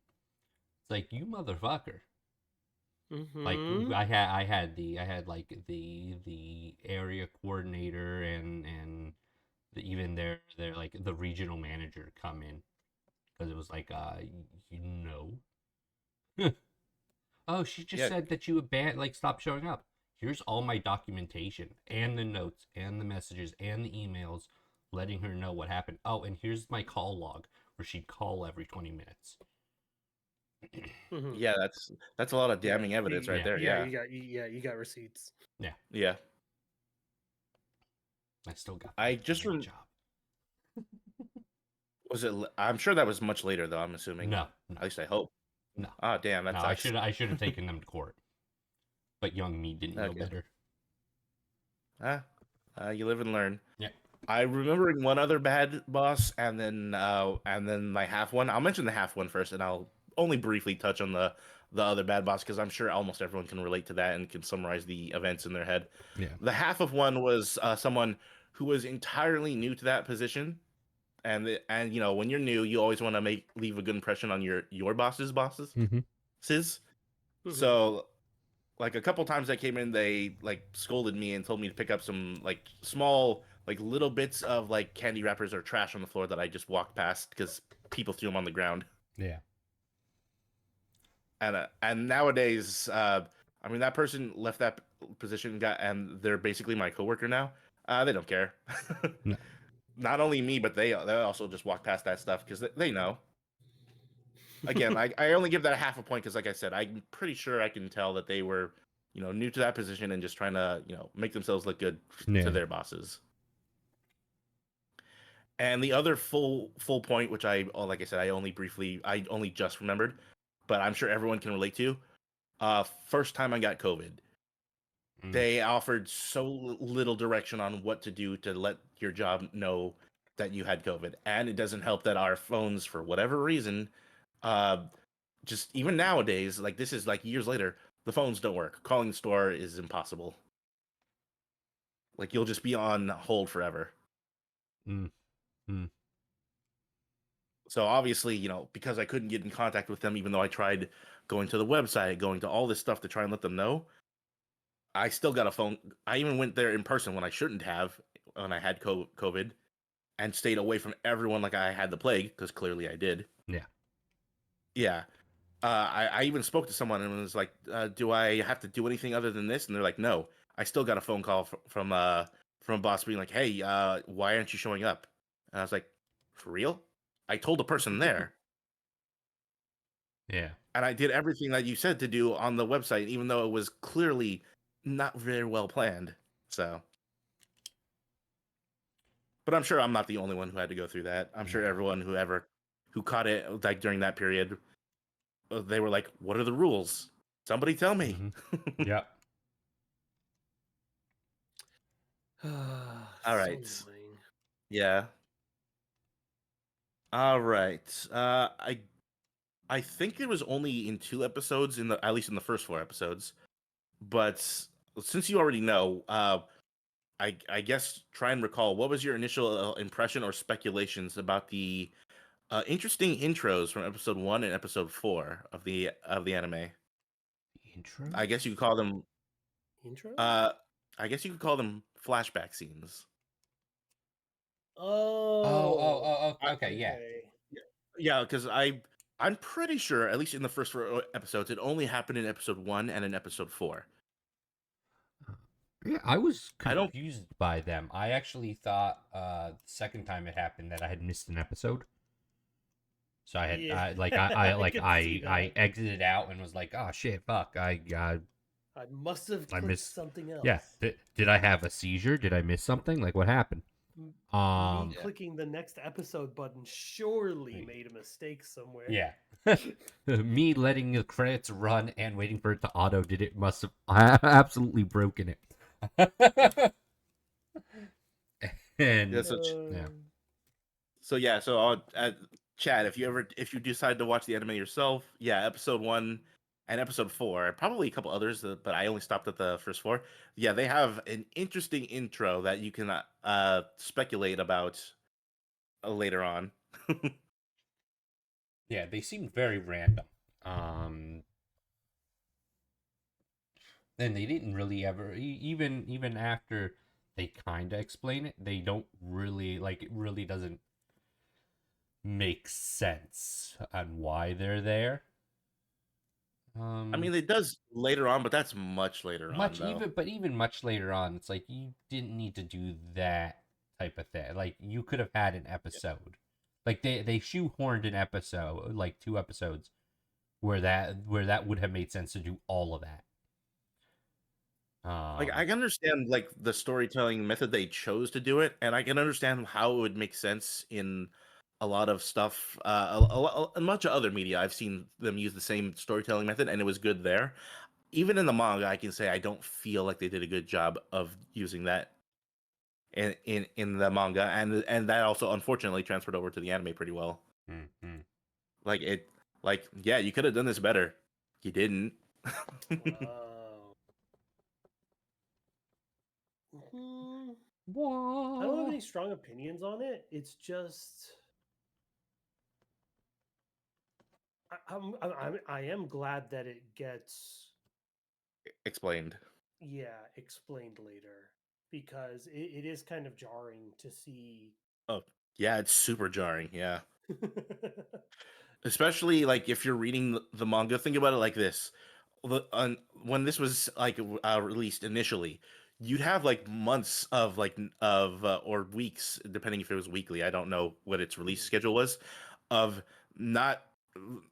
It's like you motherfucker. Like Mm-hmm. I had like the area coordinator and even their like the regional manager come in because it was like you know. Oh, she just Yeah, said that you abandoned, like, stop showing up. Here's all my documentation and the notes and the messages and the emails letting her know what happened. Oh, and here's my call log where she'd call every 20 minutes. Mm-hmm. yeah, that's a lot of Yeah. damning evidence right Yeah. there. Yeah. Yeah, You got receipts. Yeah. yeah. I still got I paid for just that job. was it. I'm sure that was much later though. I'm assuming. No, no, At least I hope. no, Ah, damn, no. that sucks. I should have taken them to court, but young me didn't know Okay. better. Ah, you live and learn. Yeah. I remembering one other bad boss, and then my half one. I'll mention the half one first, and I'll only briefly touch on the other bad boss because I'm sure almost everyone can relate to that and can summarize the events in their head. Yeah. The half of one was someone who was entirely new to that position, and you know when you're new, you always want to make leave a good impression on your bosses. Mm-hmm. Sis. Mm-hmm. So like a couple times I came in, they like scolded me and told me to pick up some like small like little bits of like candy wrappers or trash on the floor that I just walked past because people threw them on the ground. Yeah. And nowadays, I mean that person left that position, got and they're basically my coworker now. They don't care. No. Not only me, but they also just walk past that stuff because they know. Again, I only give that a half a point because, like I said, I'm pretty sure I can tell that they were, you know, new to that position and just trying to, you know, make themselves look good to Yeah. their bosses. And the other full point, which like I said, I only just remembered, but I'm sure everyone can relate to. First time I got COVID, Mm. they offered so little direction on what to do to let your job know that you had COVID, and it doesn't help that our phones, for whatever reason, uh, just even nowadays, like this is like years later, the phones don't work. Calling the store is impossible. Like you'll just be on hold forever. Mm. Mm. So obviously, you know, because I couldn't get in contact with them, even though I tried going to the website, going to all this stuff to try and let them know, I still got a phone. I even went there in person when I shouldn't have, when I had COVID, and stayed away from everyone like I had the plague, because clearly I did. Yeah. Yeah. I even spoke to someone and was like, "Do I have to do anything other than this?" And they're like, "No." I still got a phone call from a boss being like, "Hey, why aren't you showing up?" And I was like, "For real?" I told the person there, Yeah. and I did everything that you said to do on the website, even though it was clearly not very well planned. So But I'm sure I'm not the only one who had to go through that. I'm sure No. everyone who caught it like during that period, they were like, "What are the rules? Somebody tell me." Yep. All So right. annoying. Yeah. All right. I think it was only in 2 episodes at least in the first 4 episodes. But since you already know, I guess try and recall what was your initial impression or speculations about the interesting intros from episode 1 and episode 4 of the anime. Intro. I guess you could call them Intros? uh I guess you could call them flashback scenes. Oh, I, Okay, yeah. okay. yeah, because I'm pretty sure at least in the first 4 episodes it only happened in episode 1 and in episode 4. Yeah, I was I don't. confused by them. I actually thought the second time it happened that I had missed an episode. So I had Yeah, I like could see I that. exited out and was like, oh shit, fuck, I must have I clicked missed. something Yeah, else. did I have a seizure? Did I miss something? Like what happened? Me Yeah. clicking the next episode button surely Wait. made a mistake somewhere. Yeah. Me letting the credits run and waiting for it to auto did it must have absolutely broken it. Yeah, And so yeah. so Chad, if you decide to watch the anime yourself, yeah, episode 1 and episode 4, probably a couple others, but I only stopped at the first 4. Yeah, they have an interesting intro that you can speculate about later on. Yeah, they seemed very random. Um and they didn't really ever even after they kind of explain it, they don't really like it really doesn't make sense on why they're there. I Um mean, it does later on, but that's much later on, much though. even much later on, it's like you didn't need to do that type of thing. Like you could have had an episode. Like they shoehorned an episode, like 2 episodes where that would have made sense to do all of that. Like, I can understand like the storytelling method they chose to do it, and I can understand how it would make sense in a lot of stuff. In much of other media, I've seen them use the same storytelling method, and it was good there. Even in the manga, I can say I don't feel like they did a good job of using that in the manga, and that also unfortunately transferred over to the anime pretty well. Mm-hmm. Like it, like yeah, you could have done this better. You didn't. Wow. Hmm, I don't have Whoa. any strong opinions on it. It's just I am glad that it gets Explained. explained later because it is kind of jarring to see. Oh, yeah, it's super jarring. Yeah. Especially like if you're reading the manga, think about it like this: when this was like released initially, you'd have like months of or weeks, depending if it was weekly. I don't know what its release Mhm. schedule was, of not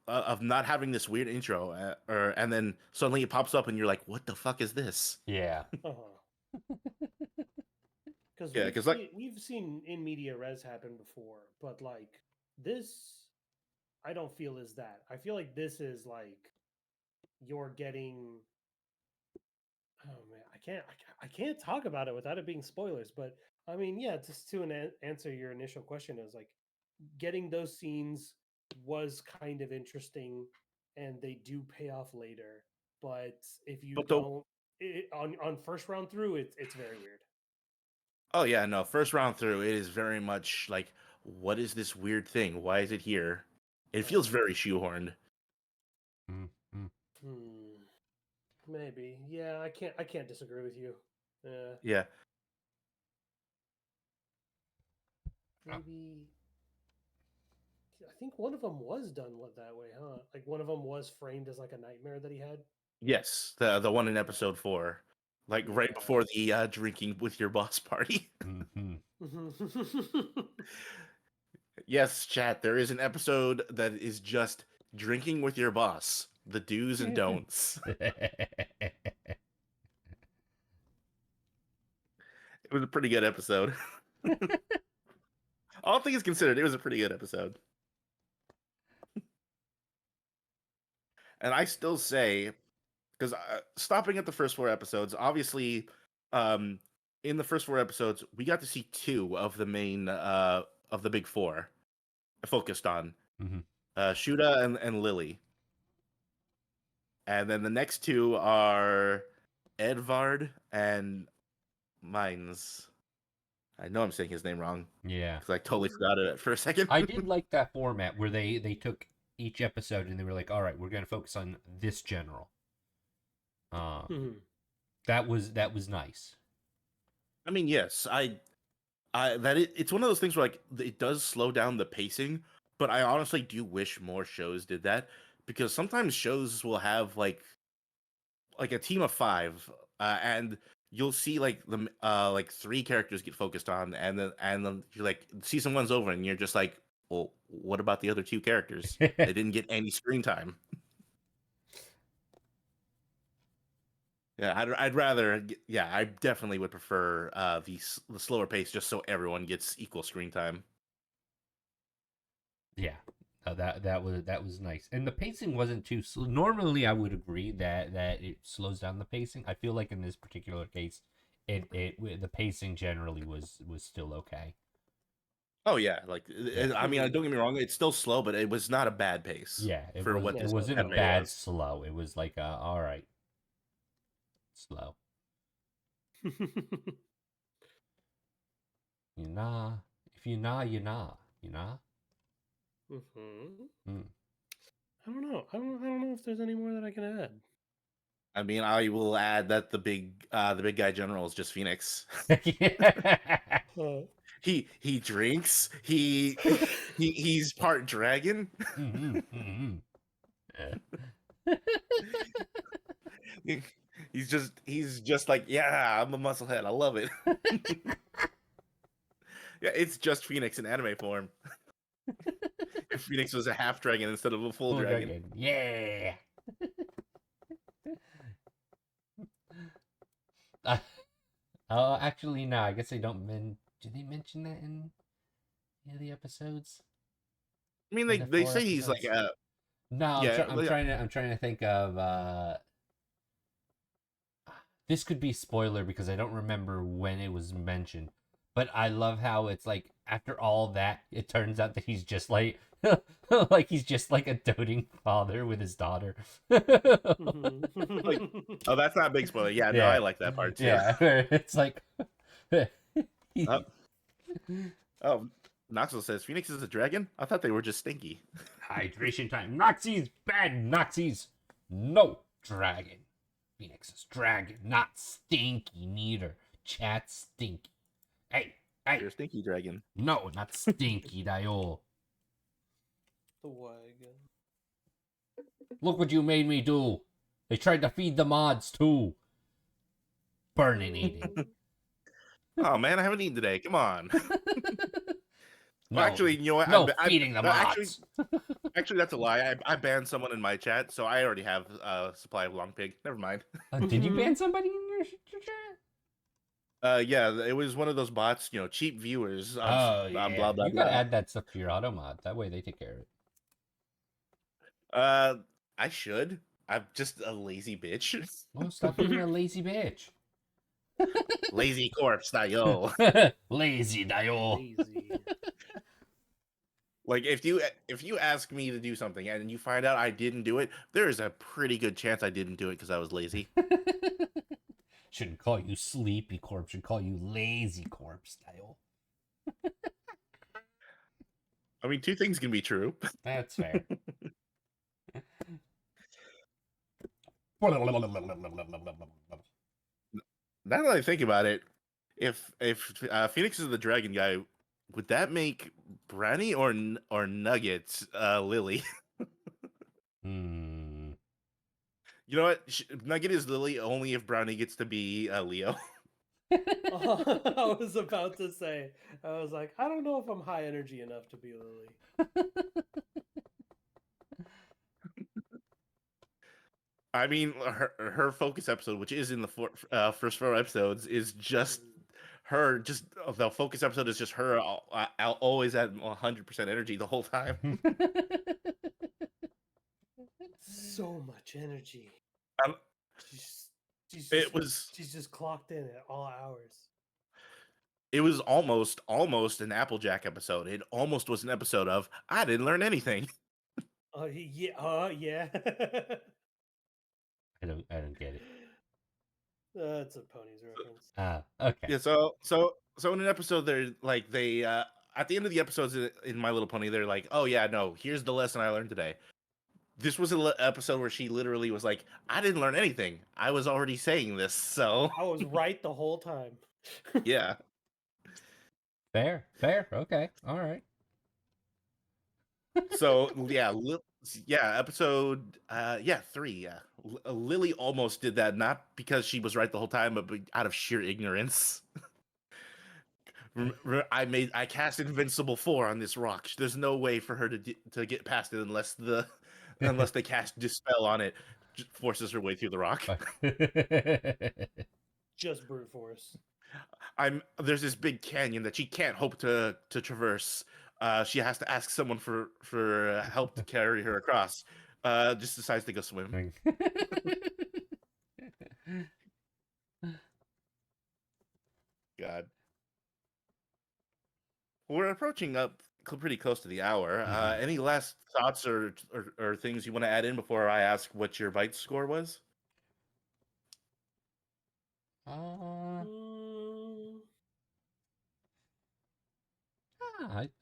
of not having this weird intro, or and then suddenly it pops up and you're like, "What the fuck is this?" Yeah. Uh-huh. Because Yeah, because like we've seen in media res happen before, but like this, I don't feel is that. I feel like this is like you're getting. Oh man, I can't talk about it without it being spoilers. But I mean, yeah, just to answer your initial question, is like getting those scenes was kind of interesting, and they do pay off later. But if you but the don't, on first round through, it's very weird. oh yeah, no, first round through, it is very much like, what is this weird thing? Why is it here? It feels very shoehorned. Mm-hmm. Hmm. Maybe. Yeah, I can't disagree with you. Yeah. Yeah. Maybe I think one of them was done that way, huh? Like one of them was framed as like a nightmare that he had. Yes, the one in episode 4, like right Yeah. before the drinking with your boss party. Mm-hmm. Yes, chat. There is an episode that is just drinking with your boss. The do's and don'ts. It was a pretty good episode. All things considered, it was a pretty good episode. And I still say, because stopping at the first 4 episodes, obviously, um, in the first 4 episodes, we got to see 2 of the main of the big 4 focused on Mm-hmm. Shuda and Lily, and then the next 2 are Edvard and Mines. I know I'm saying his name wrong Yeah, because I totally forgot it for a second. I did like that format where they took each episode and they were like, all right, we're gonna focus on this general. Mhm. That was nice. I mean, yes, it's one of those things where like it does slow down the pacing, but I honestly do wish more shows did that because sometimes shows will have like a team of 5, and you'll see like the like 3 characters get focused on, and then you're like season 1's over, and you're just like, well, what about the other 2 characters? They didn't get any screen time. Yeah, I'd rather. Yeah, I definitely would prefer the slower pace, just so everyone gets equal screen time. Yeah, that was nice, and the pacing wasn't too slow. Normally, I would agree that it slows down the pacing. I feel like in this particular case, the pacing generally was still okay. Oh yeah, Yeah. I mean, don't get me wrong, it's still slow, but it was not a bad pace. Yeah, it for was. what It this wasn't a anime bad was. slow. It was like all right, slow. You nah. If you nah, you nah. You nah. Mhm. Mm. I don't know. I don't know if there's any more that I can add. I mean, I will add that the big guy general is just Phoenix. Uh, He drinks. He's part dragon. Mhm, mhm. He's just like, yeah, I'm a musclehead. I love it. Yeah, it's just Phoenix in anime form. If Phoenix was a half dragon instead of a full Full dragon. dragon. Yeah. Uh, oh, actually, no. I guess they don't do they mention that in any of the episodes? I mean, In the they four say he's like episodes? No, yeah, I'm trying to think of this could be spoiler because I don't remember when it was mentioned. But I love how it's like after all that, it turns out that he's just like like he's just like a doting father with his daughter. like, mhm. oh, that's not a big spoiler. Yeah, no, I Yeah. like that part too. Yeah. It's like Oh, oh, Knoxville says Phoenix is a dragon. I thought they were just stinky. hydration time. Nazis, bad Nazis. No dragon. Phoenix is dragon, not stinky neither. Chat stinky. Hey, You're hey. a stinky dragon. No, not stinky, Dio. The wagon. Look what you made me do. They tried to feed the mods too. Burning eating. Oh man, I haven't eaten today. Come on. No, Well, actually, you know what? no feeding the Actually, mods. that's a lie. I banned someone in my chat, so I already have a supply of long pig. Never mind. Did you Mhm. ban somebody in your chat? Yeah, it was one of those bots, cheap viewers. Oh Blah yeah, blah you gotta blah. add that stuff to your auto mod. That way they take care of it. Uh, I should. I'm just a lazy bitch. Well, stop being a lazy bitch. Lazy corpse, not yo. Lazy Dio. Lazy. Like if you ask me to do something and you find out I didn't do it, there is a pretty good chance I didn't do it because I was lazy. Shouldn't call you sleepy corpse. Should call you lazy corpse, Dio. I mean, 2 things can be true. That's fair. Now that I think about it, if Phoenix is the dragon guy, would that make Brownie or Nuggets Lily? Hmm. You know what? Nugget is Lily only if Brownie gets to be Leo. I was about to say, I was like, I don't know if I'm high energy enough to be Lily. I mean, her focus episode, which is in the first 4 episodes, is just her just the focus episode is just her always at 100% energy the whole time. So much energy. Um, She's she's it just was she's just clocked in at all hours. it was almost an Applejack episode. It almost was an episode of I didn't learn anything. Yeah. Yeah. I don't get it. That's a ponies reference. Okay. Yeah, so in an episode they're like they at the end of the episodes in My Little Pony they're like, "Oh yeah, no, here's the lesson I learned today." This was an episode where she literally was like, "I didn't learn anything. I was already saying this." So, I was right the whole time. yeah. Fair. Okay. All right. So, yeah, episode 3, yeah. Lily almost did that not because she was right the whole time, but out of sheer ignorance. I cast Invincible 4 on this rock. There's no way for her to get past it unless they cast Dispel on it. Forces her way through the rock. Just brute force. There's this big canyon that she can't hope to traverse. She has to ask someone for help to carry her across. Just decides to go swim. God. We're approaching up pretty close to the hour. Mhm. Any last thoughts or things you want to add in before I ask what your bite score was? Mm,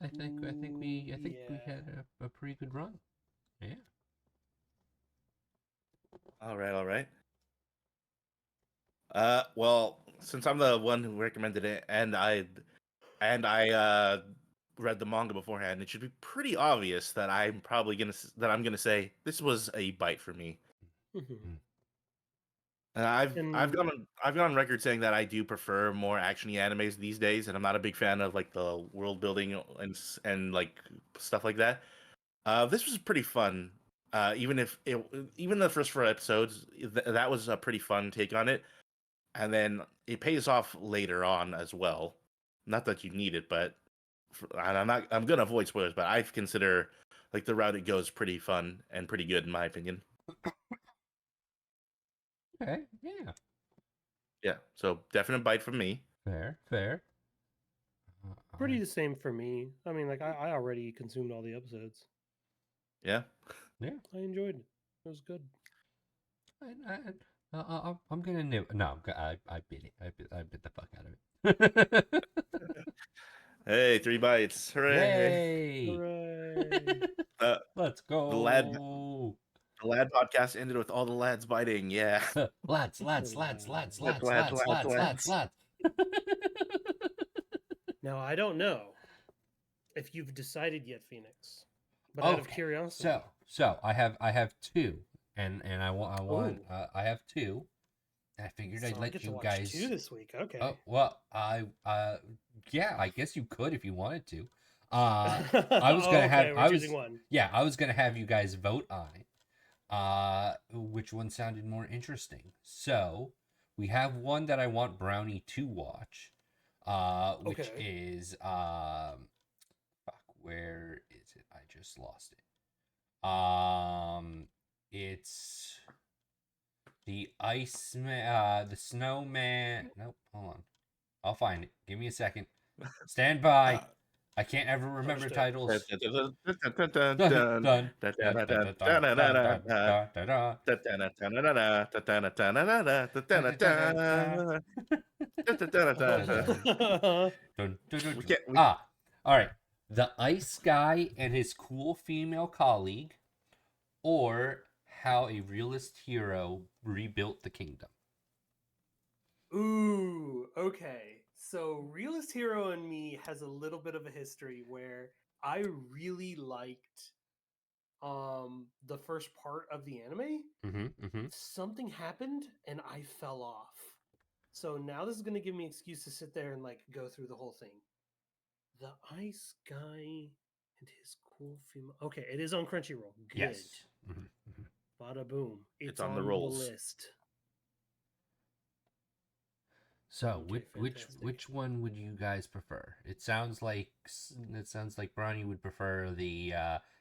I think we yeah. had a pretty good run. Yeah. All right. Well, since I'm the one who recommended it, and I read the manga beforehand, it should be pretty obvious that I'm gonna say this was a bite for me. Mhm. And I've And gone on record saying that I do prefer more actiony animes these days, and I'm not a big fan of like the world building and like stuff like that. This was pretty fun. Even the first 4 episodes, that was a pretty fun take on it, and then it pays off later on as well. Not that you need it, but I'm gonna avoid spoilers, but I consider like the route it goes pretty fun and pretty good in my opinion. Okay. Yeah. Yeah, so definite bite from me. Fair. pretty the same for me. I mean, like I already consumed all the episodes. Yeah. Yeah. I enjoyed it. It was good. I'm gonna no. I bit it. I bit the fuck out of it. Hey, 3 bites! Hooray! Yay! Hooray! Uh, Let's the lad go. the lad podcast ended with all the lads biting. Yeah, Lads. lads. Now I don't know if you've decided yet, Phoenix, but out of Okay. curiosity. So I have two, and Ooh. I have two. I figured So I'd I let get to you watch guys. 2 this week. Okay. Oh well, yeah, I guess you could if you wanted to. I was gonna have. We're choosing one. Yeah, I was gonna have you guys vote on it. Which one sounded more interesting? So we have one that I want Brownie to watch. Which Okay. is fuck, where is it? I just lost it. It's the Iceman, the Snowman. Nope, hold on. I'll find it. Give me a second. Stand by. I can't ever remember Understood. titles. Dun, We can't. Ah, all right. The Ice Guy and his cool female colleague, or how a realist hero rebuilt the kingdom. Ooh, okay. So Realist Hero and Me has a little bit of a history where I really liked the first part of the anime. Something happened and I fell off. So now this is going to give me an excuse to sit there and like go through the whole thing. The Ice Guy and his cool female. Okay, it is on Crunchyroll. Good. Yes. Bada boom. It's on the on rolls. list. So, Okay, fantastic. which one would you guys prefer? It sounds like Bronny would prefer the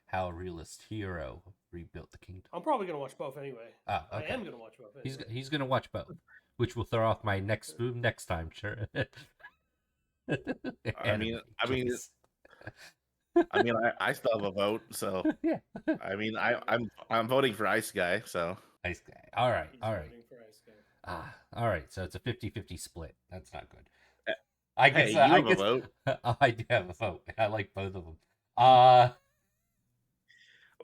How a Realist Hero Rebuilt the Kingdom. I'm probably gonna watch both anyway. Oh, I okay. am gonna watch both anyway. He's gonna watch both, which will throw off my next time, sure. I mean, I mean, choice. I still have a vote, so Yeah. I mean, I'm voting for Ice Guy, so Nice guy. All right, He's all right. voting for Ice Guy. All right. So it's a 50-50 split. That's not good. Eh, I hey, guess. you I have a guess. vote. I do have a vote. I like both of them. Well,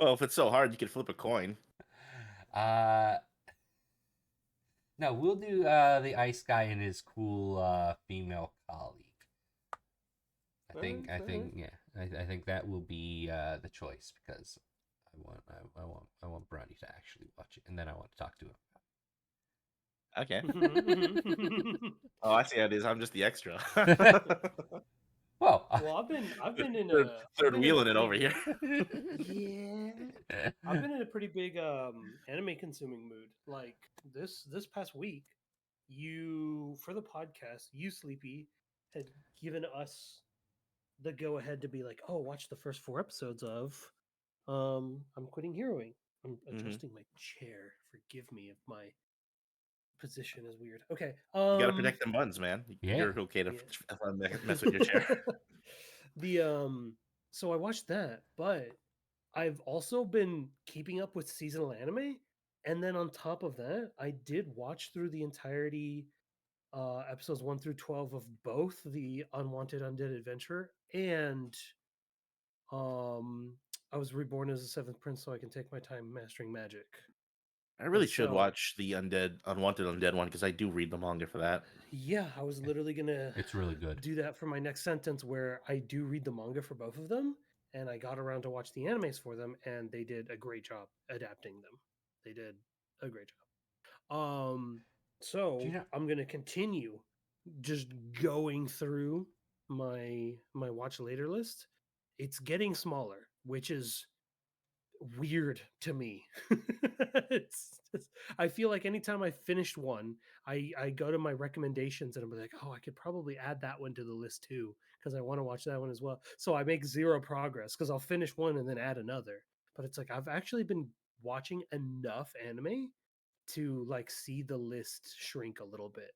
if it's so hard, you could flip a coin. No, we'll do the ice guy and his cool female colleague. I think that will be the choice because I want Brownie to actually watch it, and then I want to talk to him. Okay. Oh, I see how it is. I'm just the extra. Well, I've been in third, a third I've been in a wheeling it pretty over here. Yeah. I've been in a pretty big anime consuming mood. Like this past week, you for the podcast, you Sleepy had given us the go ahead to be like, oh, watch the first 4 episodes of I'm quitting heroing. I'm adjusting my chair. Forgive me if my position is weird. Okay. You got to protect them buns, man. Yeah. You're okay to Yeah. mess with your chair. So I watched that, but I've also been keeping up with seasonal anime, and then on top of that, I did watch through the entirety episodes 1 through 12 of both the Unwanted Undead Adventure and um I was reborn as a seventh prince so I can take my time mastering magic. I really And should so watch the Unwanted Undead one because I do read the manga for that. yeah, I was literally gonna it's really good. do that for my next sentence where I do read the manga for both of them, and I got around to watch the animes for them, and they did a great job adapting them. They did a great job. So you know- I'm gonna continue just going through my watch later list. It's getting smaller, which is weird to me. I feel like anytime I finished one, I go to my recommendations and I'm like, oh, I could probably add that one to the list too because I want to watch that one as well. So I make zero progress because I'll finish one and then add another. But it's like I've actually been watching enough anime to like see the list shrink a little bit.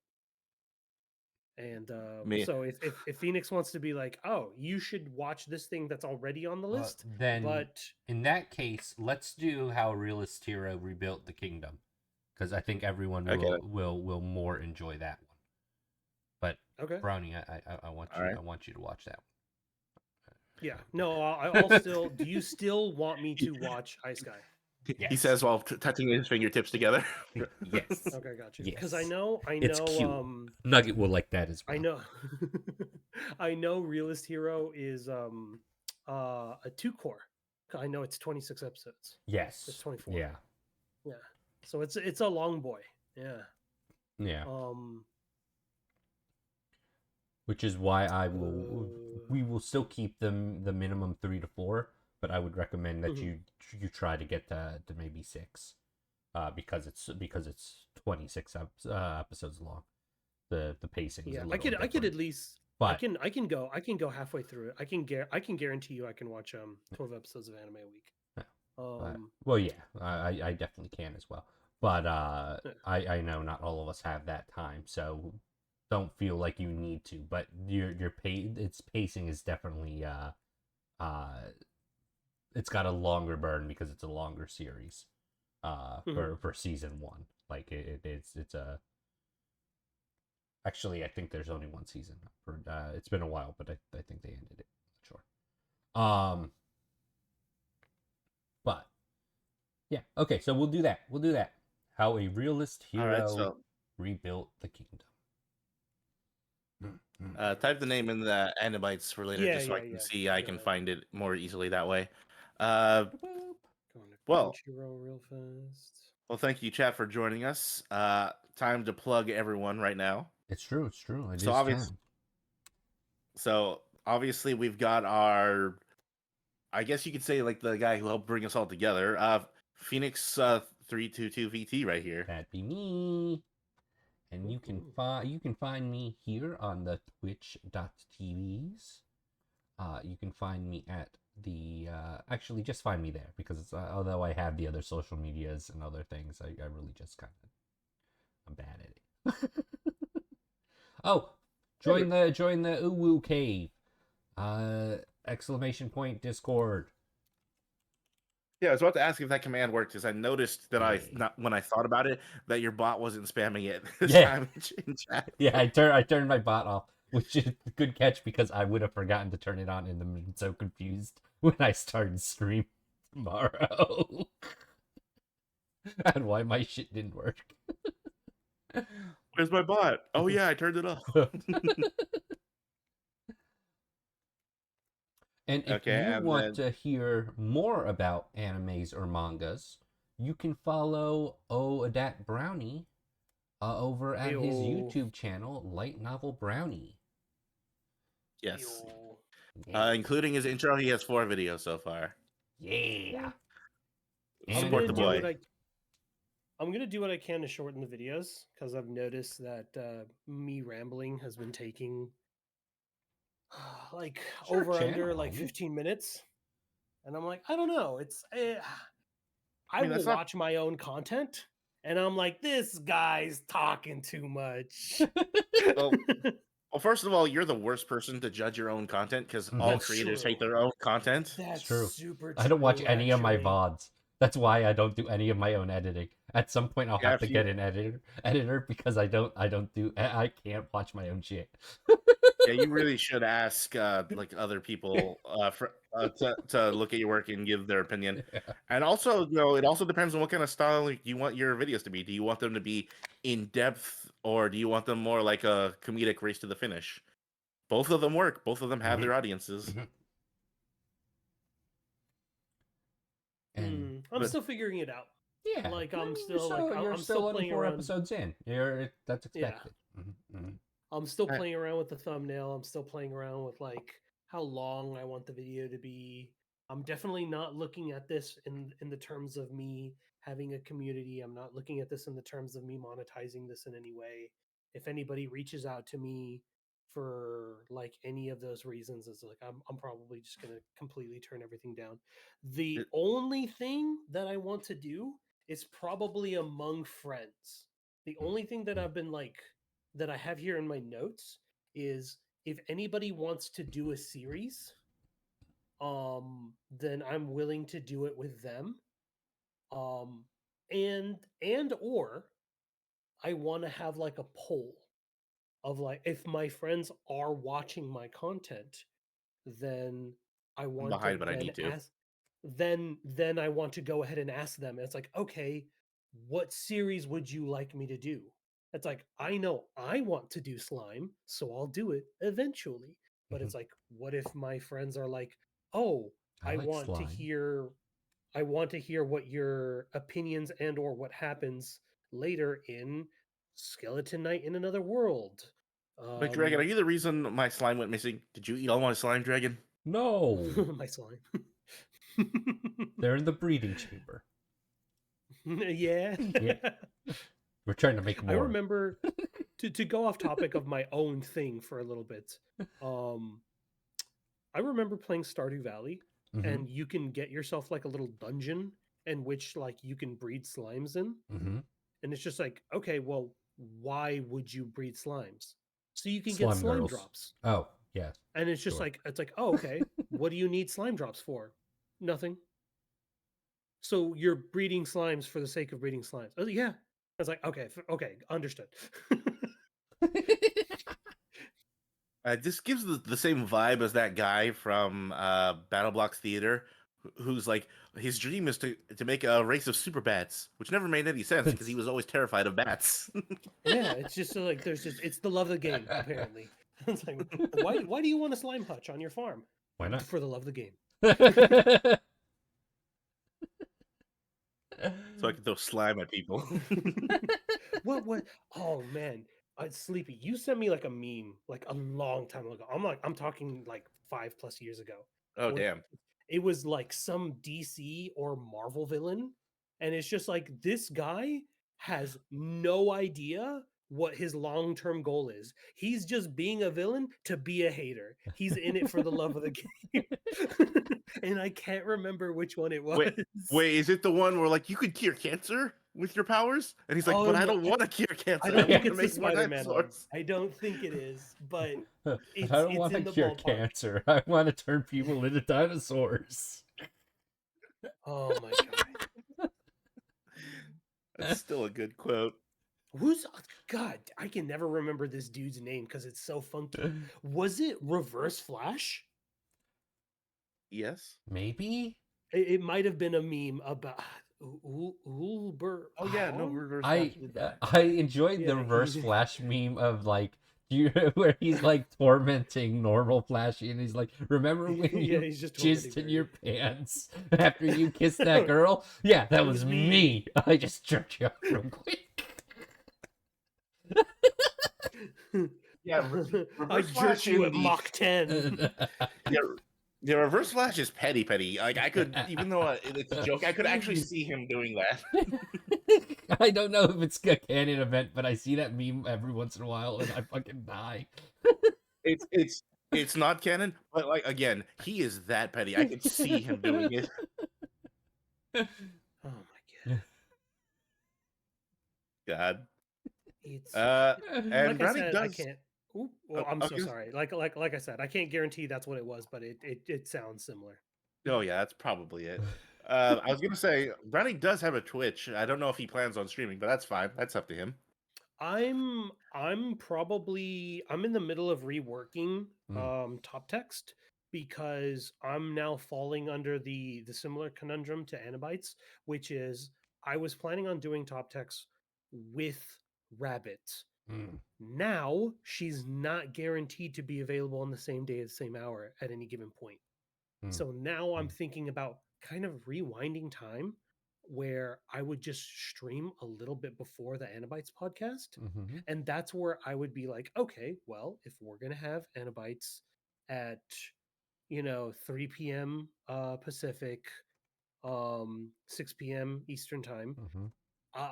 And Me, so if Phoenix wants to be like, oh, you should watch this thing that's already on the list, then but in that case, let's do How a Realist Hero Rebuilt the Kingdom because I think everyone Okay. will more enjoy that one. But okay, Brownie, I want you Alright. I want you to watch that one. yeah, no, I'll still. Do you still want me to watch Ice Guy? he Yes. says while touching his fingertips together. Yes. Okay, gotcha. Yes. Because I know, It's cute. Nugget will like that as well. I know, I know. Realist Hero is a 2 core. I know it's 26 episodes. Yes. It's 24. Yeah. Yeah. So it's a long boy. Yeah. Yeah. Um. Which is why we will still keep them the minimum 3 to 4, but I would recommend that you try to get to maybe 6, because it's 26 episodes long. The pacing is a little I could different. at least. But I can go halfway through it. I can guarantee you I can watch 12 episodes of anime a week. but, well, yeah, I definitely can as well. But I know not all of us have that time, so don't feel like you need to. But its pacing is definitely it's got a longer burn because it's a longer series for season 1. Like it's a actually I think there's only one season for it's been a while, but I think they ended it. Sure. But yeah, okay, so we'll do that. How a Realist Hero Rebuilt the Kingdom. Type the name in the AniBites for later, just so I can see. I can find it more easily that way. Going to Well, Crunchyroll real fast. well, thank you, chat, for joining us. Time to plug everyone right now. It's true. It So is obvious. time. So obviously we've got our, I guess you could say, like, the guy who helped bring us all together, Phoenix 322 VT right here. That'd be me. And you can Mhm. find me here on the twitch.tvs. You can find me at the actually just find me there because although I have the other social medias and other things, I really just kind of I'm bad at it. Oh, join the Uwu cave. Exclamation point Discord. Yeah, I was about to ask if that command worked because I noticed that Yeah. when I thought about it that your bot wasn't spamming it this Yeah. time in chat. Yeah, I turned my bot off, which is a good catch because I would have forgotten to turn it on and been so confused when I started stream tomorrow. And why my shit didn't work. Where's my bot? Oh yeah, I turned it off. And if Okay, you and want then to hear more about animes or mangas, you can follow Adat Brownie over at his Ayo. YouTube channel, Light Novel Brownie. yes, Ayo. Yeah. including his intro, he has 4 videos so far. Yeah. Yeah. I'm And Support gonna the do more. what boy. I'm gonna do what I can to shorten the videos because I've noticed that me rambling has been taking like It's your over under channel, like homie. 15 minutes, and I'm like, I don't know. I I mean, will that's not. watch my own content, and I'm like, this guy's talking too much. Well, well, first of all, you're the worst person to judge your own content because all That's creators true. hate their own content. It's That's true. super I don't watch true, any of my actually. VODs. That's why I don't do any of my own editing. At some point, I'll Yeah, have to get an editor because I can't watch my own shit. yeah, you really should ask like other people to look at your work and give their opinion. And also, it also depends on what kind of style you want your videos to be. Do you want them to be in depth, or do you want them more like a comedic race to the finish? Both of them work. Both of them have Mhm, their audiences. mhm. And I'm But still figuring it out. yeah, Like I I'm mean, still like you're I'm still still only playing 4 around. episodes in. That's Yeah, expected. Mhm. I'm still uh, playing around with the thumbnail. I'm still playing around with like how long I want the video to be. I'm definitely not looking at this in the terms of me having a community. I'm not looking at this in the terms of me monetizing this in any way. If anybody reaches out to me for like any of those reasons, it's like I'm probably just gonna completely turn everything down. The it- only thing that I want to do is probably among friends. The only thing that I've been like that I have here in my notes is if anybody wants to do a series, then I'm willing to do it with them. Um, and or I want to have like a poll of like if my friends are watching my content, then I I'm want to behind, but I then need to. ask then I want to go ahead and ask them. It's like, okay, what series would you like me to do? It's like, I know I want to do slime, so I'll do it eventually. But Mhm. it's like, what if my friends are like, oh, I I like want to slime. hear I want to hear what your opinions and or what happens later in Skeleton Knight in Another World. Like, Dragon, are Um you the reason my slime went missing? Did you eat all my slime, Dragon? No, my slime. they're in the breeding chamber. Yeah. Yeah, we're trying to make I more. remember to go off topic of my own thing for a little bit. Um I remember playing Stardew Valley, Mm-hmm. and you can get yourself like a little dungeon in which like you can breed slimes in. Mm-hmm. And it's just like, okay, well, why would you breed slimes? So you can get Slime slime girls. drops. Oh yeah, And it's just sure. like it's like, oh, okay. What do you need slime drops for? Nothing. So you're breeding slimes for the sake of breeding slimes. Oh, yeah. I was like, okay, okay, understood. This gives the same vibe as that guy from Battle Blocks Theater, who's like his dream is to make a race of super bats, which never made any sense because he was always terrified of bats. Yeah, it's just like there's just it's the love of the game apparently. It's like why do you want a slime hutch on your farm? Why not? For the love of the game. So I can throw slime at people. What? Oh man, Sleepy, you sent me like a meme like a long time ago. I'm talking like 5+ years ago. Oh Where damn! it was like some DC or Marvel villain, and it's just like this guy has no idea what his long-term goal is. He's just being a villain to be a hater. He's in it for the love of the game. And I can't remember which one it was. Wait, is it the one where like you could cure cancer with your powers? And he's like, Oh, but I no, don't want to cure cancer. I don't think wanna it's the make more Spider-Man one. dinosaurs." I don't think it is, but But it's I don't want to in the cure ballpark. cancer. I want to turn people into dinosaurs. Oh my god. That's still a good quote. Who's God? I can never remember this dude's name because it's so funky. Was it Reverse Flash? Yes. Maybe. It might have been a meme about Ulber. Oh yeah, no, Reverse I Flash did that. I enjoyed the Yeah, Reverse he- Flash meme of like where he's like tormenting normal Flashy, and he's like, "Remember when Yeah, you he's just jizzed tormenting in your pants after you kissed that girl? Yeah, that was me. I just jerked you off real quick." Yeah, I Reverse Flash jerked you in at the Mach 10. yeah, yeah, Reverse Flash is petty. Like I could, even though it's a joke, I could actually see him doing that. I don't know if it's a canon event, but I see that meme every once in a while, and I fucking die. It's not canon, but like again, he is that petty. I could see him doing it. Oh my god. God. It's And like I Brownie said, I does. can't. Ooh, well, Oh, I'm so okay. sorry. Like I said, I can't guarantee that's what it was, but it sounds similar. Oh yeah, that's probably it. I was gonna say Brownie does have a Twitch. I don't know if he plans on streaming, but that's fine. That's up to him. I'm probably I'm in the middle of reworking top text because I'm now falling under the similar conundrum to AniBites, which is I was planning on doing top text with Rabbit. Now she's not guaranteed to be available on the same day at the same hour at any given point. So now I'm thinking about kind of rewinding time where I would just stream a little bit before the AniBites podcast. And that's where I would be like, okay, well, if we're going to have AniBites at, 3 p.m. Pacific, 6 p.m. Eastern time,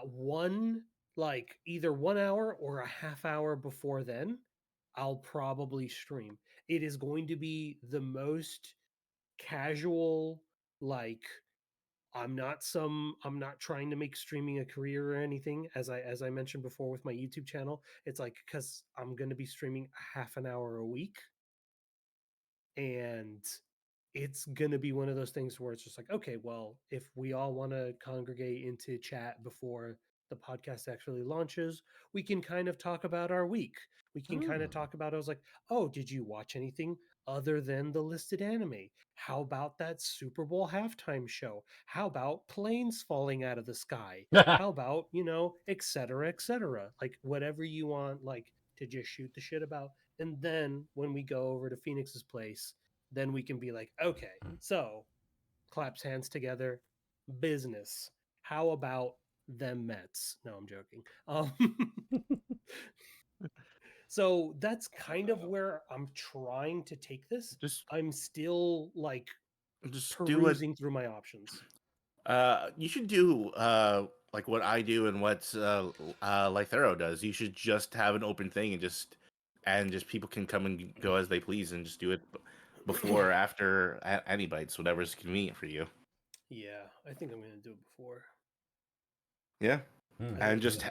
one, like either 1 hour or a half hour before then, I'll probably stream. It is going to be the most casual, like I'm not trying to make streaming a career or anything, as I mentioned before with my YouTube channel. It's like because I'm gonna be streaming a half an hour a week, and it's gonna be one of those things where it's just like, okay, well, if we all want to congregate into chat before the podcast actually launches, we can kind of talk about our week. We can kind of talk about, I was like, oh, did you watch anything other than the listed anime? How about that Super Bowl halftime show? How about planes falling out of the sky? How about, et cetera, et cetera? Like whatever you want, like to just shoot the shit about. And then when we go over to Phoenix's place, then we can be like, okay, so claps hands together, business. How about them Mets? No, I'm joking. So that's kind of where I'm trying to take this. Just I'm still like do it. perusing through my options. You should do like what I do and what Lythero does. You should just have an open thing and just people can come and go as they please and just do it before or after AniBites, whatever's convenient for you. Yeah, I think I'm gonna do it before. Yeah, I and think just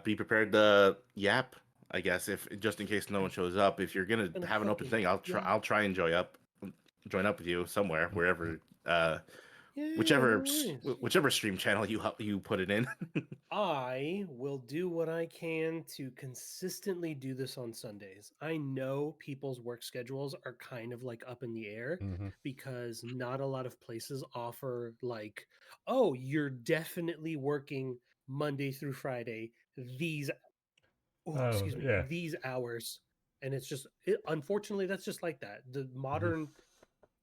be prepared to yap. I guess if just in case no one shows up, if you're gonna And have an open fucking thing, I'll try and join up with you somewhere wherever yeah, whichever no worries. whichever stream channel you put it in. I will do what I can to consistently do this on Sundays. I know people's work schedules are kind of like up in the air because not a lot of places offer like, oh, you're definitely working Monday through Friday these these hours. And it's just unfortunately that's just like that. The modern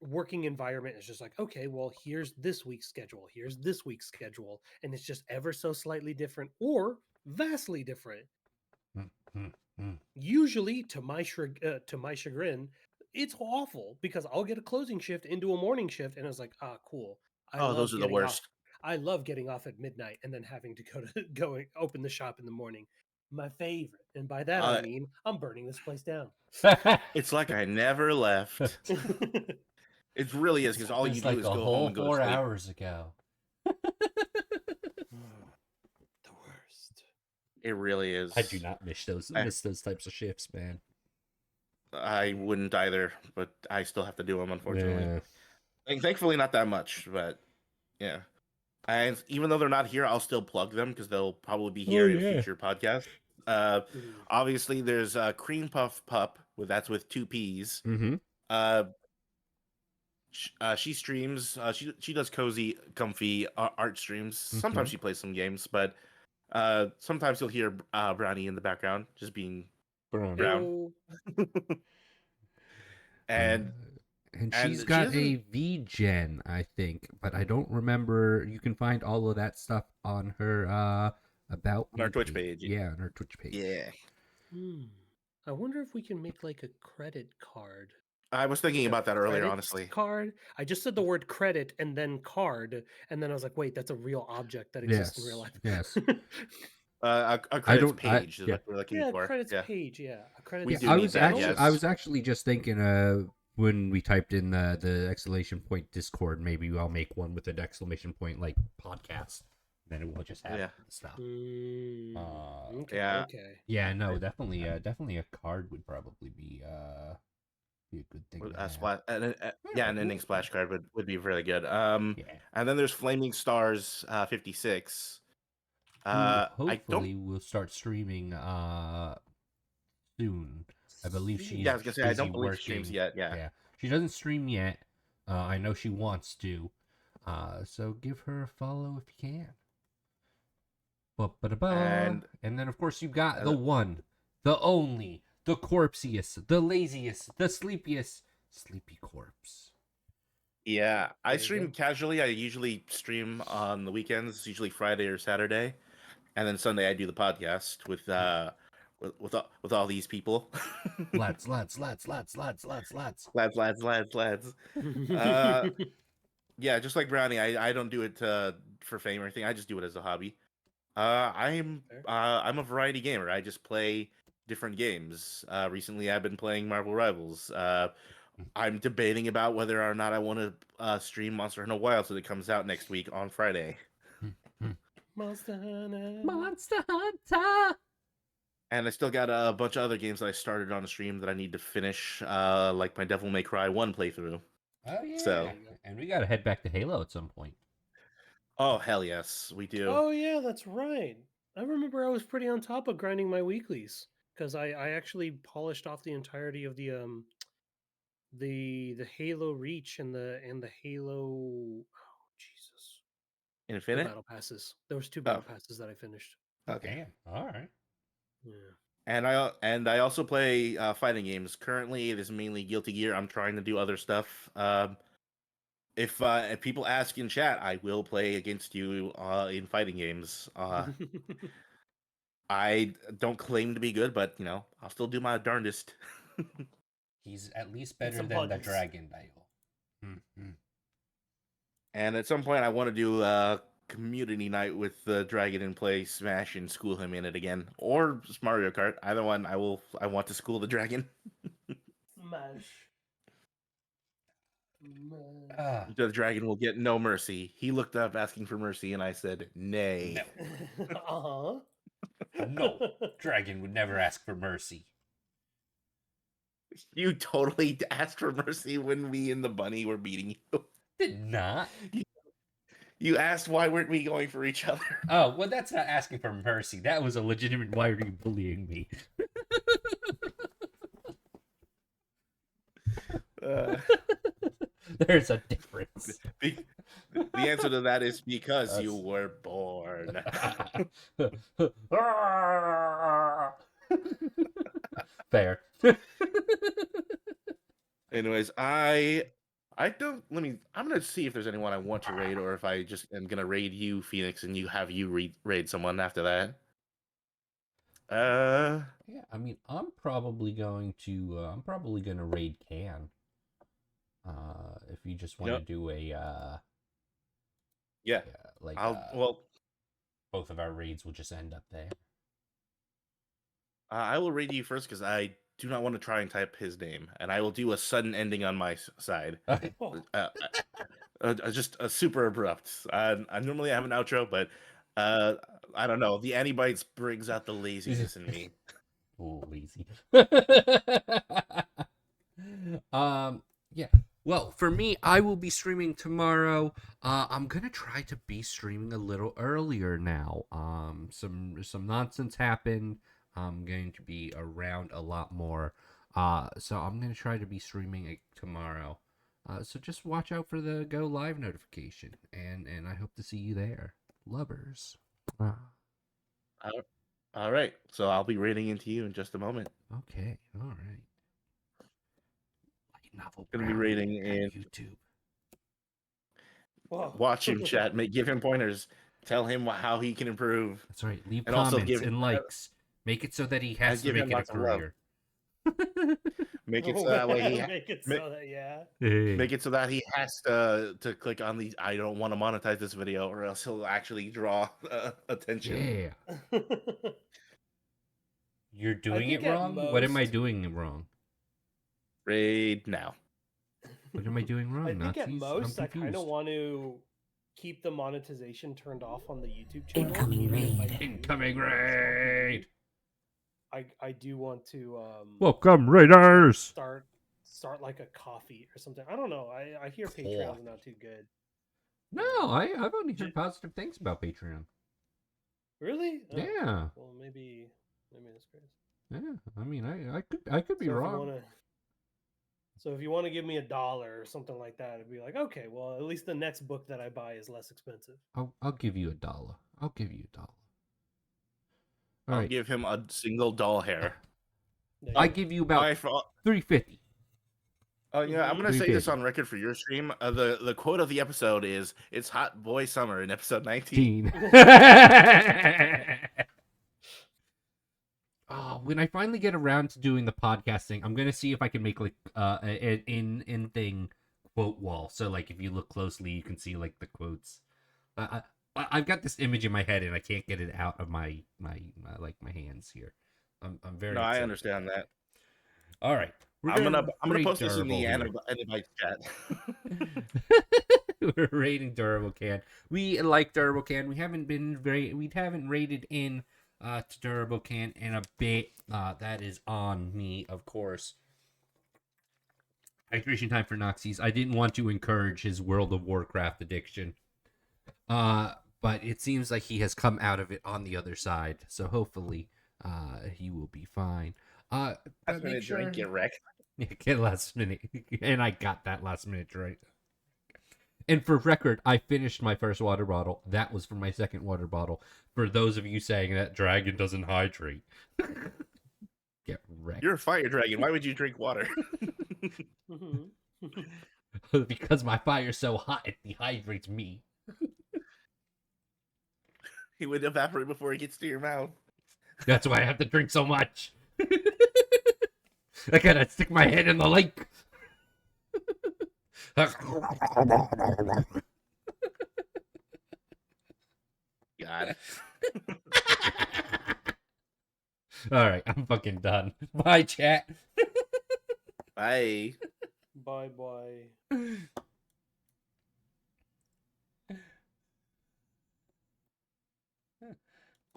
working environment is just like, okay, well, here's this week's schedule, here's this week's schedule, and it's just ever so slightly different or vastly different. Usually, to my chagrin, it's awful because I'll get a closing shift into a morning shift, and I was like, ah, cool. I Oh, love those are the getting off. worst. I love getting off at midnight and then having to open the shop in the morning. My favorite, and by that I mean I'm burning this place down. It's like I never left. It really is, because all you It's do like is a go home whole and go to 4 sleep. hours ago. The worst. It really is. I do not miss those types of shifts, man. I wouldn't either, but I still have to do them, unfortunately. Yeah. And thankfully, not that much, but yeah. And even though they're not here, I'll still plug them because they'll probably be here in future podcasts. Obviously, there's Cream Puff Pup, that's with 2 P's. Mm-hmm. She streams. She does cozy, comfy art streams. Sometimes she plays some games, but sometimes you'll hear Brownie in the background just being brown. and And and she's she got doesn't- a V-Gen, I think, but I don't remember. You can find all of that stuff on her about on our me Twitch page. Yeah, on her Twitch page. Yeah. I wonder if we can make like a credit card. I was thinking about that earlier, Credits honestly. Card. I just said the word credit and then card, and then I was like, wait, that's a real object that exists in real life. Yes. A credits page is yeah. what we're looking Yeah, for. credits page. Yeah, a credits. We do I need was that, actually, yes. I was actually just thinking, when we typed in the exclamation point Discord, maybe I'll make one with an exclamation point like podcast. Then it will just have stuff. Okay. Yeah. Okay. Yeah, no, definitely a card would probably be a good thing. A splash, an ending splash card would be really good. And then there's Flaming Stars 56. Hopefully we'll start streaming soon. I believe she's I was gonna say I don't believe working. she streams yet. Yeah. She doesn't stream yet. I know she wants to. So give her a follow if you can. And then of course you got the one, the only, the corpsiest, the laziest, the sleepiest, Sleepy Corpse. Yeah, I stream casually. I usually stream on the weekends, usually Friday or Saturday, and then Sunday I do the podcast with all these people. lads. Yeah, just like Brownie, I don't do it for fame or anything. I just do it as a hobby. I'm a variety gamer. I just play different games. Recently, I've been playing Marvel Rivals. I'm debating about whether or not I want to stream Monster Hunter Wilds so it comes out next week on Friday. Monster Hunter. And I still got a bunch of other games that I started on the stream that I need to finish, like my Devil May Cry 1 playthrough. Oh yeah. So, and we gotta head back to Halo at some point. Oh hell yes, we do. Oh yeah, that's right. I remember I was pretty on top of grinding my weeklies because I actually polished off the entirety of the Halo Reach and the Halo. Oh Jesus! Infinite? The battle passes. There was 2 battle passes that I finished. Okay. Damn. All right. Yeah. And I also play fighting games. Currently, it is mainly Guilty Gear. I'm trying to do other stuff. If people ask in chat, I will play against you in fighting games. I don't claim to be good, but I'll still do my darndest. He's at least better than the Dragon Dial. Mm-hmm. And at some point, I want to do a community night with the Dragon and play Smash and school him in it again, or Mario Kart. Either one, I want to school the Dragon. Smash. The Dragon will get no mercy. He looked up asking for mercy, and I said, nay. No. No, Dragon would never ask for mercy. You totally asked for mercy when we and the bunny were beating you. Did not. You asked why weren't we going for each other? Oh, well, that's not asking for mercy. That was a legitimate why are you bullying me? There's a difference. The answer to that is because you were born. Fair. Anyways, I'm gonna see if there's anyone I want to raid, or if I just am gonna raid you, Phoenix, and you raid someone after that. Yeah, I mean, I'm probably gonna raid Can. If you just want to do a like well, both of our raids will just end up there. I will raid you first because I do not want to try and type his name, and I will do a sudden ending on my side. Oh, Just a super abrupt. I normally have an outro, but I don't know. The AniBites brings out the laziness in me. Ooh, lazy. Yeah. Well, for me, I will be streaming tomorrow. I'm gonna try to be streaming a little earlier now. Some nonsense happened. I'm going to be around a lot more. So I'm gonna try to be streaming it tomorrow. So just watch out for the go live notification, and I hope to see you there, lovers. All all right, so I'll be raiding into you in just a moment. Okay, all right. Light novel Gonna be Brown raiding on in. YouTube. wow. Watch him, chat. Give him pointers. Tell him how he can improve, That's right. Leave and also comments and likes. Make it so that he has to give make him it a lots of love. career. Make it so that way he Make it ma- so that Hey. make it so that he has to click on the I don't want to monetize this video, or else he'll actually draw attention. Yeah. You're doing it think at wrong? What am I most- doing wrong? Raid now. What am I doing wrong, I think Nazis? at most I'm I kind of confused. want to keep the monetization turned off on the YouTube channel. Incoming even if I raid. do Incoming small community. raid. I do want to Welcome, Raiders. start like a coffee or something. I don't know. I hear Patreon's not too good. No, I've only heard positive things about Patreon. Really? Oh, Yeah. well, maybe that's crazy. Yeah. I mean, I could be So if you wrong. wanna- So if you want to give me $1 or something like that, it'd be like, okay, well, at least the next book that I buy is less expensive. I'll give you $1. I'll give you $1. All I'll right. give him a single doll hair. There I you go. give you about $3.50. Oh yeah, I'm gonna say this 350. on record for your stream. The quote of the episode is "It's hot boy summer" in episode 19. Oh, when I finally get around to doing the podcasting, I'm gonna see if I can make like an in thing quote wall. So like if you look closely, you can see like the quotes. I've got this image in my head and I can't get it out of my hands here. I'm very. No, I excited. understand that. All right, I'm gonna rate post this in the Durable AniBites chat. here. We're rating Durable Can. We like Durable Can. We haven't rated in to Durable Can in a bit. That is on me, of course. Hydration time for Noxys. I didn't want to encourage his World of Warcraft addiction. But it seems like he has come out of it on the other side. So hopefully he will be fine. Last minute drink, get wrecked. Yeah, get last minute. And I got that last minute drink. And for record, I finished my first water bottle. That was for my second water bottle. For those of you saying that dragon doesn't hydrate. Get wrecked. You're a fire dragon. Why would you drink water? Because my fire's so hot, it dehydrates me. He would evaporate before it gets to your mouth. That's why I have to drink so much. I gotta stick my head in the lake. God. All right, I'm fucking done. Bye, chat. Bye. Bye bye.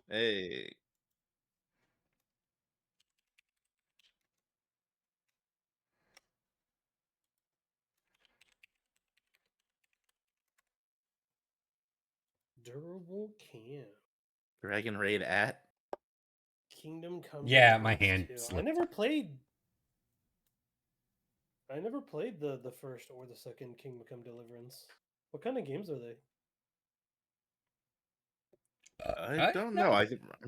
Hey. Durable can. Dragon Raid at. Kingdom Come. Yeah, my Deliverance hand 2. slipped. I never played the first or the second Kingdom Come Deliverance. What kind of games are they? I don't know. I think